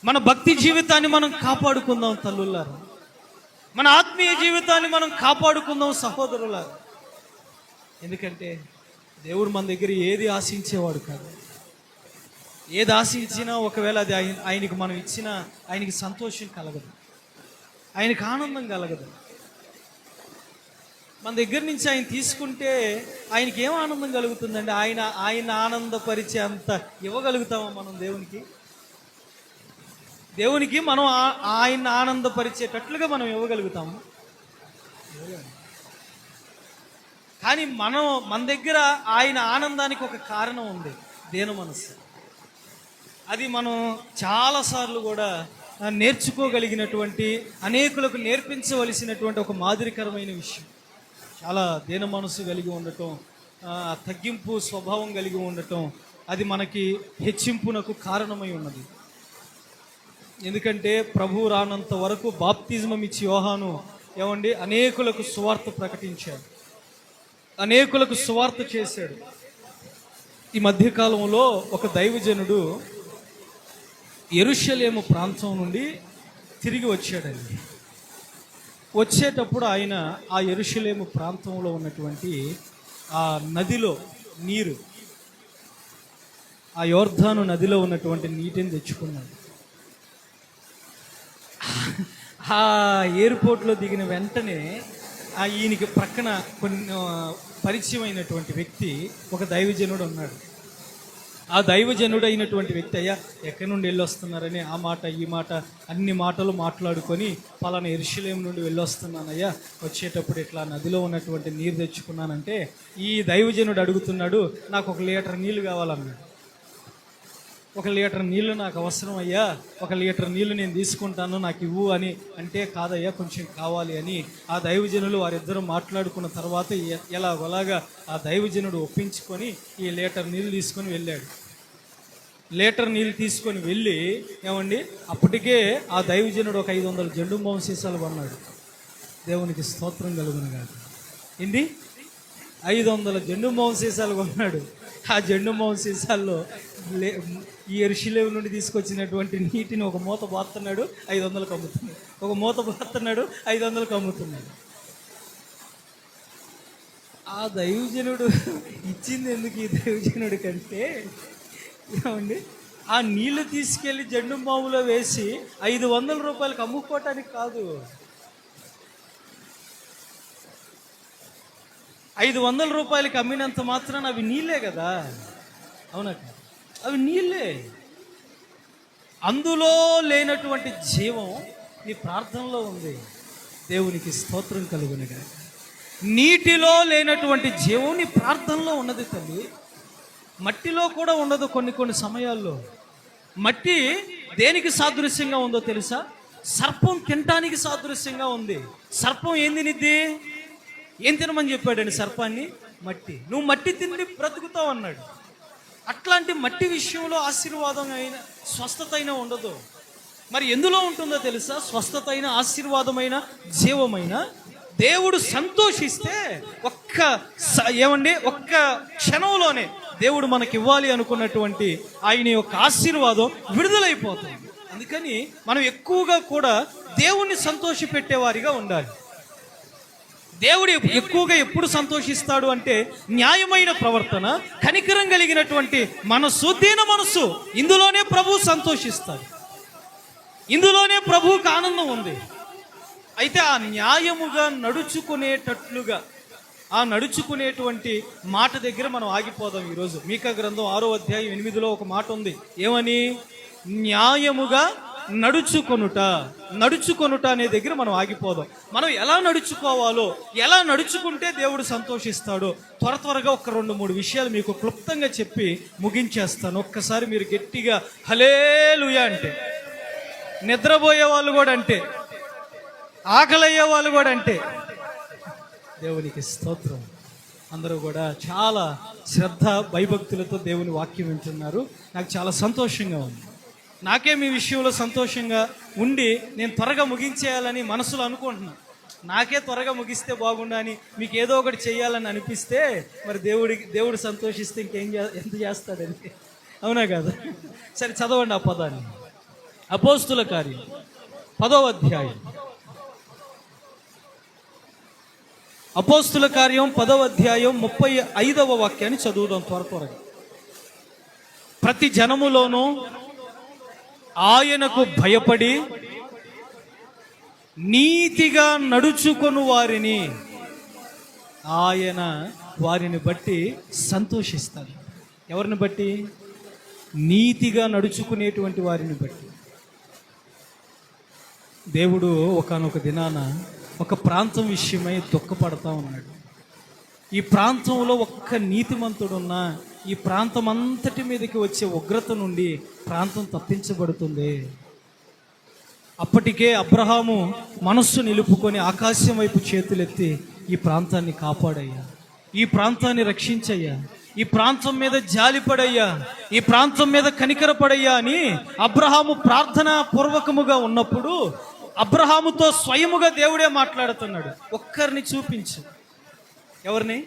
మన భక్తి జీవితాన్ని మనం కాపాడుకుందాం తల్లులారా. మన ఆత్మీయ జీవితాన్ని మనం కాపాడుకుందాం సహోదరులారా. ఎందుకంటే దేవుడు మన దగ్గర ఏది ఆశించేవాడు కాదు. ఏది ఆశించినా ఒకవేళ అది ఆయనకి మనం ఇచ్చినా ఆయనకి సంతోషం కలగదు, ఆయనకి ఆనందం కలగదు. మన దగ్గర నుంచి ఆయన తీసుకుంటే ఆయనకి ఏం ఆనందం కలుగుతుందండి? ఆయన ఆనందపరిచే అంత ఇవ్వగలుగుతామా మనం దేవునికి మనం ఆయన ఆనందపరిచేటట్లుగా మనం ఇవ్వగలుగుతాము? కానీ మన దగ్గర ఆయన ఆనందానికి ఒక కారణం ఉంది, దేని మనస్సు. అది మనం చాలాసార్లు కూడా నేర్చుకోగలిగినటువంటి, అనేకులకు నేర్పించవలసినటువంటి ఒక మాదిరికరమైన విషయం. చాలా దీన మనసు కలిగి ఉండటం, తగ్గింపు స్వభావం కలిగి ఉండటం, అది మనకి హెచ్చింపునకు కారణమై ఉన్నది. ఎందుకంటే ప్రభు రానంత వరకు బాప్తిజమం ఇచ్చి యోహాను అనేకులకు సువార్త ప్రకటించాడు, అనేకులకు సువార్త చేశాడు. ఈ మధ్యకాలంలో ఒక దైవజనుడు యెరూషలేము ప్రాంతం నుండి తిరిగి వచ్చాడండి. వచ్చేటప్పుడు ఆయన ఆ యెరూషలేము ప్రాంతంలో ఉన్నటువంటి ఆ నదిలో నీరు, ఆ యోర్దాను నదిలో ఉన్నటువంటి నీటిని తెచ్చుకున్నాడు. ఆ ఎయిర్పోర్ట్లో దిగిన వెంటనే ఈయనకి ప్రక్కన కొన్ని పరిచయం అయినటువంటి వ్యక్తి, ఒక దైవజనుడు ఉన్నాడు. ఆ దైవజనుడు అయినటువంటి వ్యక్తి, అయ్యా ఎక్కడి నుండి వెళ్ళొస్తున్నారని ఆ మాట ఈ మాట అన్ని మాటలు మాట్లాడుకొని, పలానా యెరూషలేము నుండి వెళ్ళొస్తున్నానయ్యా, వచ్చేటప్పుడు ఇట్లా నదిలో ఉన్నటువంటి నీరు తెచ్చుకున్నానంటే ఈ దైవజనుడు అడుగుతున్నాడు, నాకు 1 లీటర్ నీళ్ళు కావాలన్నాడు. 1 లీటర్ నీళ్ళు నాకు అవసరం అయ్యా, 1 లీటర్ నీళ్ళు నేను తీసుకుంటాను, నాకు ఇవ్వు అని అంటే, కాదయ్యా కొంచెం కావాలి అని ఆ దైవజనులు వారిద్దరూ మాట్లాడుకున్న తర్వాత ఎలాగోలాగా ఆ దైవజనుడు ఒప్పించుకొని ఈ లీటర్ నీళ్ళు తీసుకొని వెళ్ళాడు. లీటర్ నీళ్ళు తీసుకొని వెళ్ళి అప్పటికే ఆ దైవజనుడు ఒక 500 జెండు బామ్ సీసాలు కొన్నాడు. దేవునికి స్తోత్రం కలుగును గాక. 500 జెండు బామ్ సీసాలు కొన్నాడు. ఆ జెండు బామ్ సీసాల్లో ఈ యెరూషలేము నుండి తీసుకొచ్చినటువంటి నీటిని ఒక మూత బాస్తున్నాడు, 500కు అమ్ముతున్నాడు. ఒక మూత బాస్తున్నాడు, 500కు అమ్ముతున్నాడు. ఆ దైవజనుడు ఇచ్చింది ఎందుకు ఈ దైవజనుడి కంటే, ఆ నీళ్లు తీసుకెళ్ళి జెండు బాములో వేసి 500 రూపాయలకు అమ్ముకోవటానికి కాదు. 500 రూపాయలకి అమ్మినంత మాత్రాన అవి నీళ్ళే కదా, అవునా? అవి నీళ్ళే. అందులో లేనటువంటి జీవం నీ ప్రార్థనలో ఉంది. దేవునికి స్తోత్రం కలుగునుగా. నీటిలో లేనటువంటి జీవం నీ ప్రార్థనలో ఉన్నది తల్లి. మట్టిలో కూడా ఉండదు కొన్ని సమయాల్లో. మట్టి దేనికి సాదృశ్యంగా ఉందో తెలుసా? సర్పం తినటానికి సాదృశ్యంగా ఉంది. సర్పం ఏం తినిద్ది? ఏం తినమని చెప్పాడండి సర్పాన్ని? మట్టి. నువ్వు మట్టి తిని బ్రతుకుతావు అన్నాడు. అట్లాంటి మట్టి విషయంలో ఆశీర్వాదం అయిన స్వస్థత అయినా ఉండదు. మరి ఎందులో ఉంటుందో తెలుసా? స్వస్థత అయిన, ఆశీర్వాదమైన, జీవమైన. దేవుడు సంతోషిస్తే ఒక్క క్షణంలోనే దేవుడు మనకి ఇవ్వాలి అనుకున్నటువంటి ఆయన యొక్క ఆశీర్వాదం విడుదలైపోతుంది. అందుకని మనం ఎక్కువగా కూడా దేవుణ్ణి సంతోషపెట్టేవారిగా ఉండాలి. దేవుడు ఎక్కువగా ఎప్పుడు సంతోషిస్తాడు అంటే న్యాయమైన ప్రవర్తన, కనికరం కలిగినటువంటి మనస్సు, దీన మనస్సు. ఇందులోనే ప్రభు సంతోషిస్తాడు. ఇందులోనే ప్రభువుకి ఆనందం ఉంది. అయితే ఆ న్యాయముగా నడుచుకునేటట్లుగా, ఆ నడుచుకునేటువంటి మాట దగ్గర మనం ఆగిపోదాం. ఈరోజు మీకా గ్రంథం 6వ అధ్యాయం 8లో ఒక మాట ఉంది. ఏమని? న్యాయముగా నడుచుకొనుట అనే దగ్గర మనం ఆగిపోదాం. మనం ఎలా నడుచుకోవాలో, ఎలా నడుచుకుంటే దేవుడు సంతోషిస్తాడో త్వరగా ఒక 2-3 విషయాలు మీకు క్లుప్తంగా చెప్పి ముగించేస్తాను. ఒక్కసారి మీరు గట్టిగా హల్లెలూయా అంటే, నిద్రపోయే వాళ్ళు కూడా అంటే, ఆకలయ్యే వాళ్ళు కూడా అంటే, దేవునికి స్తోత్రం. అందరూ కూడా చాలా శ్రద్ధ భయభక్తులతో దేవుని వాక్యం వింటున్నారు. నాకు చాలా సంతోషంగా ఉంది. నాకే మీ విషయంలో సంతోషంగా ఉండి నేను త్వరగా ముగించేయాలని మనసులో అనుకుంటున్నాను. నాకే త్వరగా ముగిస్తే బాగుండని, మీకు ఏదో ఒకటి చేయాలని అనిపిస్తే మరి దేవుడు సంతోషిస్తే ఎంత చేస్తాడండి, అవునా కదా? సరే చదవండి ఆ పదాన్ని. అపోస్తుల కార్యం 10వ అధ్యాయం అపోస్తుల కార్యం 10వ అధ్యాయం 35వ వాక్యాన్ని చదువుదాం త్వరగా. ప్రతి జనములోనూ ఆయనకు భయపడి నీతిగా నడుచుకొను వారిని ఆయన వారిని బట్టి సంతోషిస్తాడు. ఎవరిని బట్టి? నీతిగా నడుచుకునేటువంటి వారిని బట్టి. దేవుడు ఒకానొక దినాన ఒక ప్రాంతం విషయమై దుఃఖపడతా ఉన్నాడు. ఈ ప్రాంతంలో ఒక్క నీతిమంతుడున్నా ఈ ప్రాంతం అంతటి మీదకి వచ్చే ఉగ్రత నుండి ప్రాంతం తప్పించబడుతుంది. అప్పటికే అబ్రహాము మనస్సు నిలుపుకొని ఆకాశం వైపు చేతులెత్తి ఈ ప్రాంతాన్ని కాపాడయ్యా, ఈ ప్రాంతాన్ని రక్షించయ్యా, ఈ ప్రాంతం మీద జాలిపడయ్యా, ఈ ప్రాంతం మీద కనికరపడయ్యా అని అబ్రహాము ప్రార్థన పూర్వకముగా ఉన్నప్పుడు అబ్రహాముతో స్వయముగా దేవుడే మాట్లాడుతున్నాడు. ఒక్కరిని చూపించు. ఎవరిని?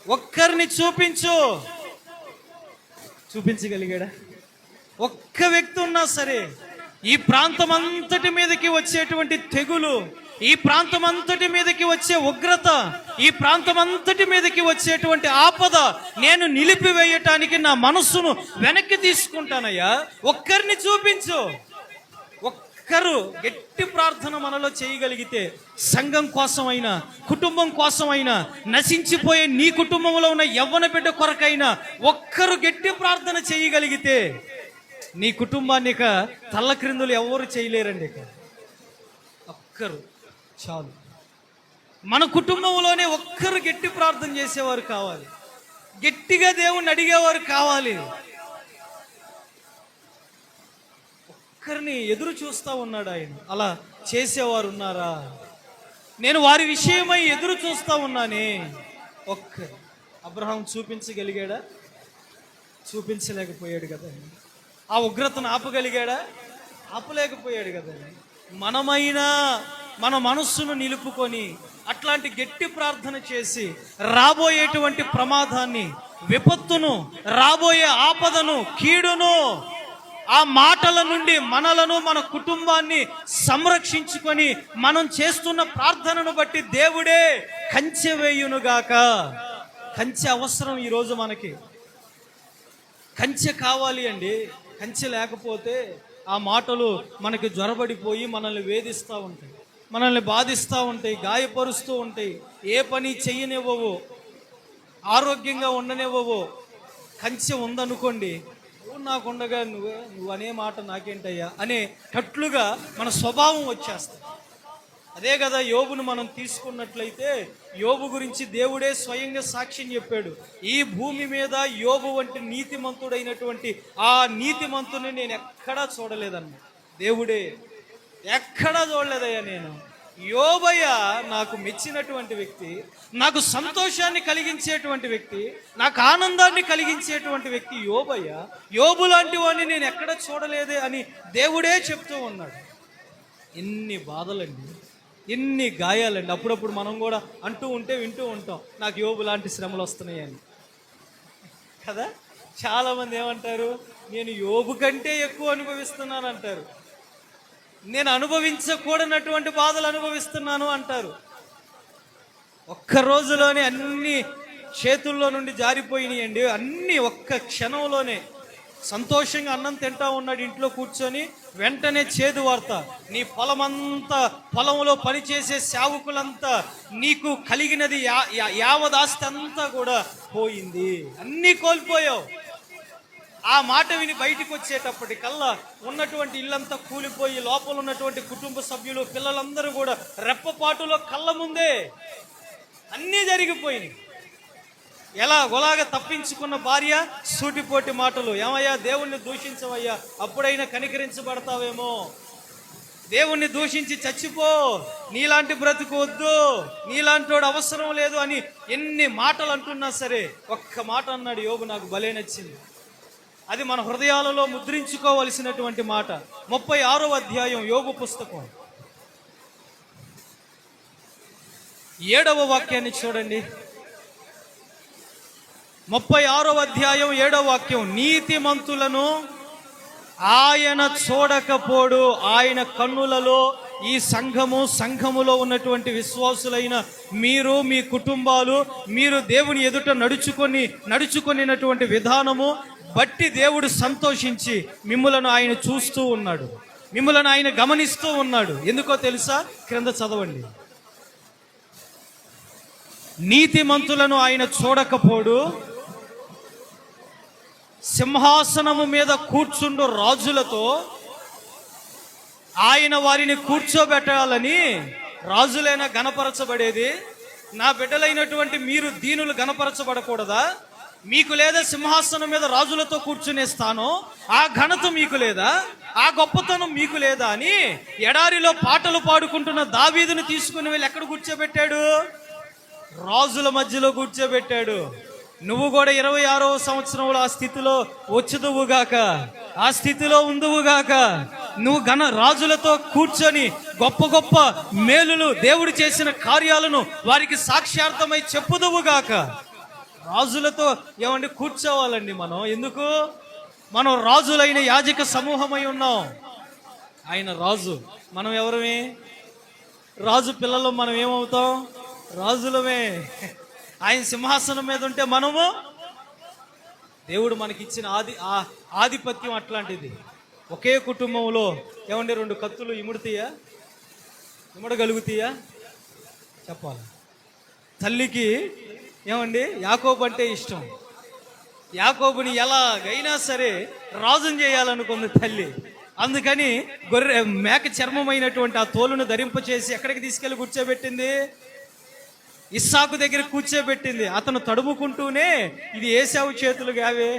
ఒక్కరిని చూపించు. చూపించగలిగాడా? ఒక్క వ్యక్తి ఉన్నా సరే ఈ ప్రాంతం అంతటి మీదకి వచ్చేటువంటి తెగులు, ఈ ప్రాంతం అంతటి మీదకి వచ్చే ఉగ్రత, ఈ ప్రాంతం అంతటి మీదకి వచ్చేటువంటి ఆపద నేను నిలిపివేయటానికి నా మనస్సును వెనక్కి తీసుకుంటానయ్యా, ఒక్కరిని చూపించు. ఒక్కరు గట్టి ప్రార్థన మనలో చేయగలిగితే, సంఘం కోసమైనా కుటుంబం కోసమైనా నశించిపోయే నీ కుటుంబంలో ఉన్న యవ్వన బిడ్డ కొరకైనా ఒక్కరు గట్టి ప్రార్థన చేయగలిగితే నీ కుటుంబాన్ని ఇక తల్ల క్రిందులు ఎవరు చేయలేరండి. ఇక ఒక్కరు చాలు. మన కుటుంబంలోనే ఒక్కరు గట్టి ప్రార్థన చేసేవారు కావాలి, గట్టిగా దేవుణ్ణి అడిగేవారు కావాలి. ఒక్కరిని ఎదురు చూస్తూ ఉన్నాడు ఆయన. అలా చేసేవారు ఉన్నారా? నేను వారి విషయమై ఎదురు చూస్తూ ఉన్నానే. ఒక్కరు. అబ్రహాం చూపించగలిగాడా? చూపించలేకపోయాడు కదా. ఆ ఉగ్రతను ఆపగలిగాడా? ఆపలేకపోయాడు కదా. మనమైనా మన మనస్సును నిలుపుకొని అట్లాంటి గట్టి ప్రార్థన చేసి రాబోయేటువంటి ప్రమాదాన్ని, విపత్తును, రాబోయే ఆపదను, కీడును, ఆ మాటల నుండి మనలను, మన కుటుంబాన్ని సంరక్షించుకొని మనం చేస్తున్న ప్రార్థనను బట్టి దేవుడే కంచె వేయునుగాక. కంచె అవసరం ఈరోజు మనకి. కంచె కావాలి అండి. కంచె లేకపోతే ఆ మాటలు మనకి జ్వరబడిపోయి మనల్ని వేధిస్తూ ఉంటాయి, మనల్ని బాధిస్తూ ఉంటాయి, గాయపరుస్తూ ఉంటాయి, ఏ పని చెయ్యనివ్వవు, ఆరోగ్యంగా ఉండనివ్వవు. కంచె ఉందనుకోండి, నువ్వు నాకుండగా నువ్వు అనే మాట నాకేంటయ్యా అనే కట్లుగా మన స్వభావం వచ్చేస్తుంది. అదే కదా యోబును మనం తీసుకున్నట్లయితే, యోబు గురించి దేవుడే స్వయంగా సాక్ష్యం చెప్పాడు. ఈ భూమి మీద యోబు వంటి నీతిమంతుడైనటువంటి ఆ నీతిమంతుని నేను ఎక్కడా చూడలేదన్న దేవుడే. ఎక్కడా చూడలేదయ్యా నేను. యోబయ్య నాకు మెచ్చినటువంటి వ్యక్తి, నాకు సంతోషాన్ని కలిగించేటువంటి వ్యక్తి, నాకు ఆనందాన్ని కలిగించేటువంటి వ్యక్తి యోబయ్య. యోబు లాంటి వాడిని నేను ఎక్కడ చూడలేదే అని దేవుడే చెప్తూ ఉన్నాడు. ఎన్ని బాధలండి, ఎన్ని గాయాలండి. అప్పుడప్పుడు మనం కూడా అంటూ ఉంటే వింటూ ఉంటాం, నాకు యోబు లాంటి శ్రమలు వస్తున్నాయని కదా. చాలామంది ఏమంటారు? నేను యోబు కంటే ఎక్కువ అనుభవిస్తున్నాను అంటారు. నేను అనుభవించకూడనటువంటి బాధలు అనుభవిస్తున్నాను అంటారు. ఒక్క రోజులోనే అన్ని చేతుల్లో నుండి జారిపోయినాయండి. అన్నీ ఒక్క క్షణంలోనే. సంతోషంగా అన్నం తింటా ఉన్నాడు ఇంట్లో కూర్చొని, వెంటనే చేదు వార్త, నీ పొలమంతా, పొలంలో పనిచేసే సేవకులంతా, నీకు కలిగినది యావదాస్తి అంతా కూడా పోయింది, అన్నీ కోల్పోయావు. ఆ మాట విని బయటికి వచ్చేటప్పటికల్లా ఉన్నటువంటి ఇల్లంతా కూలిపోయి, లోపల ఉన్నటువంటి కుటుంబ సభ్యులు, పిల్లలందరూ కూడా రెప్పపాటులో కళ్ళ ముందే అన్నీ జరిగిపోయినాయి. ఎలాగోలాగా తప్పించుకున్న భార్య సూటిపోటి మాటలు, ఏమయ్యా దేవుణ్ణి దూషించవయ్యా, అప్పుడైనా కనికరించబడతావేమో, దేవుణ్ణి దూషించి చచ్చిపో, నీలాంటి బ్రతుకు వద్దు, నీలాంటి వాడు అవసరం లేదు అని ఎన్ని మాటలు అంటున్నా సరే ఒక్క మాట అన్నాడు యోబు, నాకు భలే నచ్చింది. అది మన హృదయాలలో ముద్రించుకోవలసినటువంటి మాట. 36వ అధ్యాయం యోబు పుస్తకం 7వ వాక్యాన్ని చూడండి. 36వ అధ్యాయం 7వ వాక్యం. నీతిమంతులను ఆయన చూడకపోడు, ఆయన కన్నులలో ఈ సంఘములో ఉన్నటువంటి విశ్వాసులైన మీరు, మీ కుటుంబాలు, మీరు దేవుని ఎదుట నడుచుకొనినటువంటి విధానము బట్టి దేవుడు సంతోషించి మిమ్ములను ఆయన చూస్తూ ఉన్నాడు, మిమ్ములను ఆయన గమనిస్తూ ఉన్నాడు. ఎందుకో తెలుసా? క్రింద చదవండి. నీతిమంతులను ఆయన చూడకపోడు, సింహాసనము మీద కూర్చుండు రాజులతో ఆయన వారిని కూర్చోబెట్టాలని. రాజులైనా గణపరచబడేది, నా బిడ్డలైనటువంటి మీరు దీనులు గణపరచబడకూడదా? మీకు లేదా సింహాసనం మీద రాజులతో కూర్చునే స్థానం? ఆ ఘనత మీకు లేదా? ఆ గొప్పతనం మీకు లేదా అని ఎడారిలో పాటలు పాడుకుంటున్న దావీదును తీసుకుని వెళ్ళి ఎక్కడ కూర్చోబెట్టాడు? రాజుల మధ్యలో కూర్చోబెట్టాడు. నువ్వు కూడా 26వ సంవత్సరంలో ఆ స్థితిలో వచ్చుదువుగాక, ఆ స్థితిలో ఉందువుగాక. నువ్వు రాజులతో కూర్చొని గొప్ప గొప్ప మేలులు, దేవుడు చేసిన కార్యాలను వారికి సాక్ష్యార్థమై చెప్పుదువుగాక. రాజులతో ఏమండి కూర్చోవాలండి మనం? ఎందుకు? మనం రాజులైన యాజక సమూహమై ఉన్నాం. ఆయన రాజు, మనం ఎవరమే? రాజు పిల్లలు మనం ఏమవుతాం? రాజులమే. ఆయన సింహాసనం మీద ఉంటే మనము, దేవుడు మనకిచ్చిన ఆధిపత్యం అట్లాంటిది. ఒకే కుటుంబంలో ఏమండి 2 కత్తులు ఇముడగలుగుతాయా? చెప్పాలి. తల్లికి ఏమండి యాకోబు అంటే ఇష్టం. యాకోబుని ఎలాగైనా సరే రాజుని చేయాలనుకుంది తల్లి. అందుకని మేక చర్మమైనటువంటి ఆ తోలును ధరింపచేసి ఎక్కడికి తీసుకెళ్లి కూర్చోబెట్టింది? ఇస్సాకు దగ్గర కూర్చోబెట్టింది. అతను తడుముకుంటూనే, ఇది ఏశావు చేతులు కావే,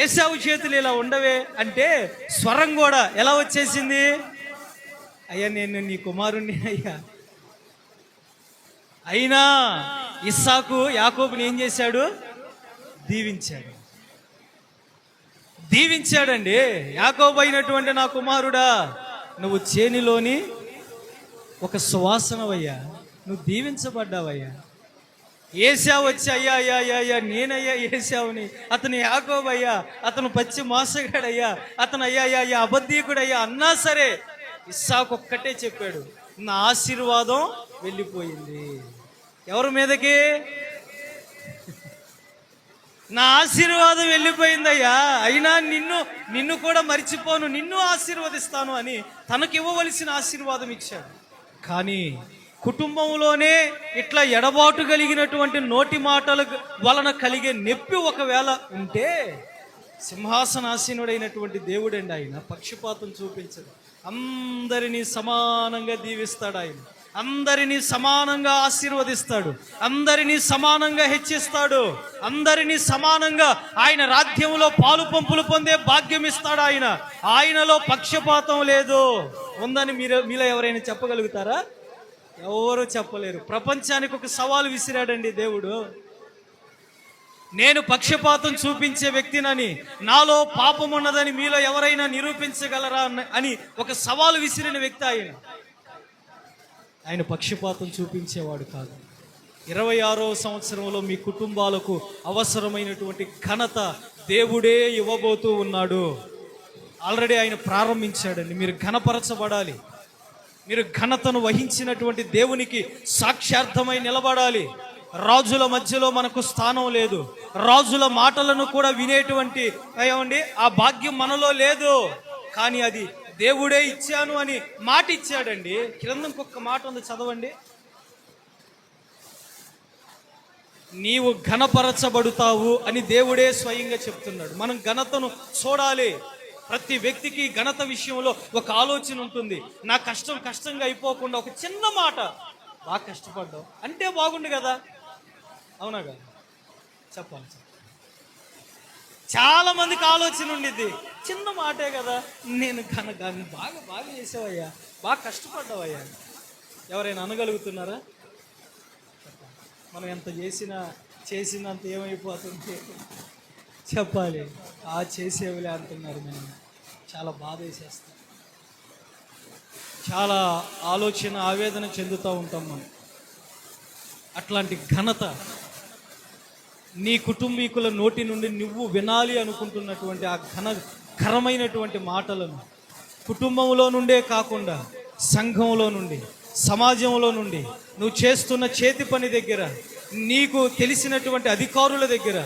ఏశావు చేతులు ఇలా ఉండవే అంటే స్వరం కూడా ఎలా వచ్చేసింది? అయ్యా నేను నీ కుమారుణ్ణి అయ్యా. అయినా ఇస్సాకు యాకోబుని ఏం చేశాడు? దీవించాడండి. యాకోబు అయినటువంటి నా కుమారుడా, నువ్వు చేనిలోని ఒక సువాసనవయ్యా, నువ్వు దీవించబడ్డావయ్యా. ఏశావు వచ్చి అయ్యా అయ్యా అయ్యా అయ్యా నేనయ్యా ఏశావుని, అతను యాకోబయ్యా, అతను పచ్చి మోసగాడయ్యా, అతను అయ్యా అయ్యా అయ్యా అబద్ధీకుడయ్యా అన్నా సరే ఇస్సాకు ఒక్కటే చెప్పాడు, నా ఆశీర్వాదం వెళ్ళిపోయింది. ఎవరి మీదకి? నా ఆశీర్వాదం వెళ్ళిపోయిందయ్యా, అయినా నిన్ను కూడా మర్చిపోను, నిన్ను ఆశీర్వదిస్తాను అని తనకి ఇవ్వవలసిన ఆశీర్వాదం ఇచ్చాడు. కానీ కుటుంబంలోనే ఇట్లా ఎడబాటు కలిగినటువంటి నోటి మాటల వలన కలిగే నొప్పి ఒకవేళ ఉంటే, సింహాసనాసీనుడైనటువంటి దేవుడండి ఆయన. పక్షపాతం చూపించడు, అందరినీ సమానంగా దీవిస్తాడు ఆయన, అందరినీ సమానంగా ఆశీర్వదిస్తాడు, అందరినీ సమానంగా హెచ్చిస్తాడు, అందరినీ సమానంగా ఆయన రాజ్యంలో పాలు పంపులు పొందే భాగ్యం ఇస్తాడు ఆయన. ఆయనలో పక్షపాతం లేదు. ఉందని మీలో ఎవరైనా చెప్పగలుగుతారా? ఎవరు చెప్పలేరు. ప్రపంచానికి ఒక సవాలు విసిరాడండి దేవుడు. నేను పక్షపాతం చూపించే వ్యక్తినని, నాలో పాపం ఉన్నదని మీలో ఎవరైనా నిరూపించగలరా అని ఒక సవాలు విసిరిన వ్యక్తి ఆయన. ఆయన పక్షపాతం చూపించేవాడు కాదు. 26వ సంవత్సరంలో మీ కుటుంబాలకు అవసరమైనటువంటి ఘనత దేవుడే ఇవ్వబోతూ ఉన్నాడు. ఆల్రెడీ ఆయన ప్రారంభించాడండి. మీరు ఘనపరచబడాలి, మీరు ఘనతను వహించినటువంటి దేవునికి సాక్ష్యార్థమై నిలబడాలి. రాజుల మధ్యలో మనకు స్థానం లేదు, రాజుల మాటలను కూడా వినేటువంటి ఆ భాగ్యం మనలో లేదు. కానీ అది దేవుడే ఇచ్చాను అని మాట ఇచ్చాడండి. కింద ఇంకొక మాట ఉంది, చదవండి. నీవు ఘనపరచబడుతావు అని దేవుడే స్వయంగా చెప్తున్నాడు. మనం ఘనతను చూడాలి. ప్రతి వ్యక్తికి ఘనత విషయంలో ఒక ఆలోచన ఉంటుంది. నా కష్టంగా అయిపోకుండా ఒక చిన్న మాట, బాగా కష్టపడ్డావు అంటే బాగుండు కదా, అవునా కదా? చెప్పాలి. చాలా మందికి ఆలోచన ఉండిద్ది, చిన్న మాటే కదా, నేను బాగా చేసావయ్యా, బాగా కష్టపడ్డావయ్యా. ఎవరైనా అనగలుగుతున్నారా? మనం ఎంత చేసినంత ఏమైపోతుంది చెప్పాలి. చేసేవిలే అంటున్నారు. మేము చాలా బాధ వేసేస్తాం, చాలా ఆవేదన చెందుతూ ఉంటాం మనం. అట్లాంటి ఘనత నీ కుటుంబీకుల నోటి నుండి నువ్వు వినాలి అనుకుంటున్నటువంటి ఆ ఘనమైనటువంటి మాటలను కుటుంబంలో నుండే కాకుండా సంఘంలో నుండి, సమాజంలో నుండి, నువ్వు చేస్తున్న చేతి పని దగ్గర, నీకు తెలిసినటువంటి అధికారుల దగ్గర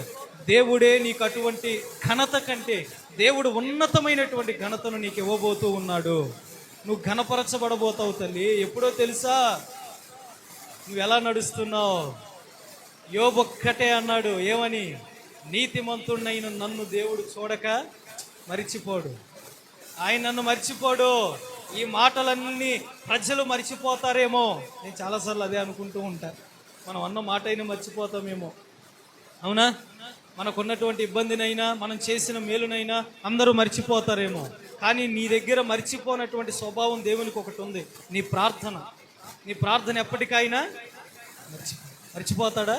దేవుడే నీకు అటువంటి ఘనత కంటే దేవుడు ఉన్నతమైనటువంటి ఘనతను నీకు ఇవ్వబోతూ ఉన్నాడు. నువ్వు ఘనపరచబడబోతావు తల్లి. ఎప్పుడో తెలుసా నువ్వు ఎలా నడుస్తున్నావు? యోబు ఒక్కటే అన్నాడు, ఏమని? నీతిమంతుడైన నన్ను దేవుడు చూడక మరిచిపోడు. ఆయన నన్ను మర్చిపోడు. ఈ మాటలన్నీ ప్రజలు మర్చిపోతారేమో. నేను చాలాసార్లు అదే అనుకుంటూ ఉంటాను, మనం అన్న మాట అయినా మర్చిపోతామేమో. అవునా? మనకున్నటువంటి ఇబ్బందినైనా, మనం చేసిన మేలునైనా అందరూ మర్చిపోతారేమో. కానీ నీ దగ్గర మర్చిపోనటువంటి స్వభావం దేవునికి ఒకటి ఉంది, నీ ప్రార్థన. నీ ప్రార్థన ఎప్పటికైనా మర్చిపోతాడా?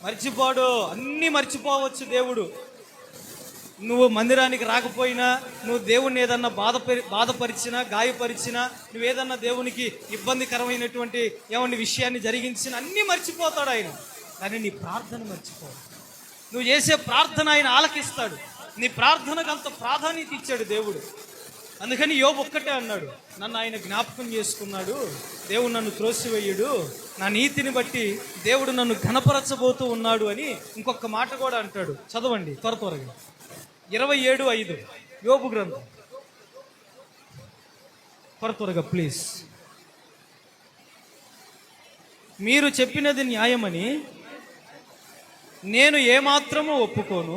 మర్చిపోడు. అన్నీ మర్చిపోవచ్చు దేవుడు. నువ్వు మందిరానికి రాకపోయినా, నువ్వు దేవుణ్ణి ఏదన్నా బాధపరిచినా, గాయపరిచినా, నువ్వేదన్నా దేవునికి ఇబ్బందికరమైనటువంటి ఏమన్నా విషయాన్ని జరిగించినా అన్నీ మర్చిపోతాడు ఆయన. కానీ నీ ప్రార్థన మర్చిపోడు. నువ్వు చేసే ప్రార్థన ఆయన ఆలకిస్తాడు. నీ ప్రార్థనకు అంత ప్రాధాన్యత ఇచ్చాడు దేవుడు. అందుకని యోబు ఒక్కటే అన్నాడు, నన్ను ఆయన జ్ఞాపకం చేసుకున్నాడు, దేవుడు నన్ను త్రోసివేయుడు, నా నీతిని బట్టి దేవుడు నన్ను ఘనపరచబోతూ ఉన్నాడు అని ఇంకొక మాట కూడా అంటాడు. చదవండి త్వరగా 27:5 యోబు గ్రంథం, త్వరగా ప్లీజ్. మీరు చెప్పినది న్యాయమని నేను ఏమాత్రము ఒప్పుకోను.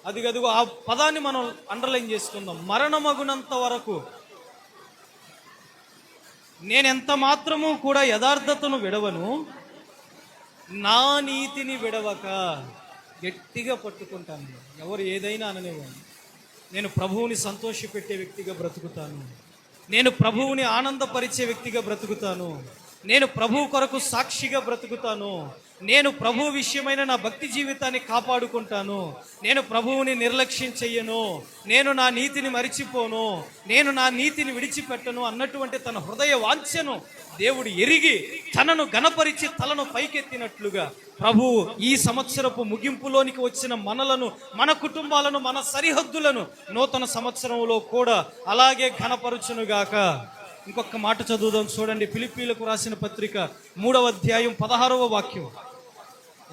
అదిగదిగో ఆ పదాన్ని మనం అండర్లైన్ చేసుకుందాం. మరణమగునంత వరకు నేనెంత మాత్రము కూడా యథార్థతను విడవను, నా నీతిని విడవక గట్టిగా పట్టుకుంటాను. ఎవరు ఏదైనా అననివ్వండి, నేను ప్రభువుని సంతోషపెట్టే వ్యక్తిగా బ్రతుకుతాను. నేను ప్రభువుని ఆనందపరిచే వ్యక్తిగా బ్రతుకుతాను. నేను ప్రభువు కొరకు సాక్షిగా బ్రతుకుతాను. నేను ప్రభు విషయమైన నా భక్తి జీవితాన్ని కాపాడుకుంటాను. నేను ప్రభువుని నిర్లక్ష్యం చెయ్యను. నేను నా నీతిని మరిచిపోను. నేను నా నీతిని విడిచిపెట్టను అన్నటువంటి తన హృదయ వాంఛను దేవుడు ఎరిగి తనను గణపరిచి తలను పైకెత్తినట్లుగా ప్రభువు ఈ సంవత్సరపు ముగింపులోనికి వచ్చిన మనలను, మన కుటుంబాలను, మన సరిహద్దులను నూతన సంవత్సరంలో కూడా అలాగే ఘనపరచునుగాక. ఇంకొక మాట చదువుదాం, చూడండి. ఫిలిప్పీలకు రాసిన పత్రిక 3వ అధ్యాయం 16వ వాక్యం.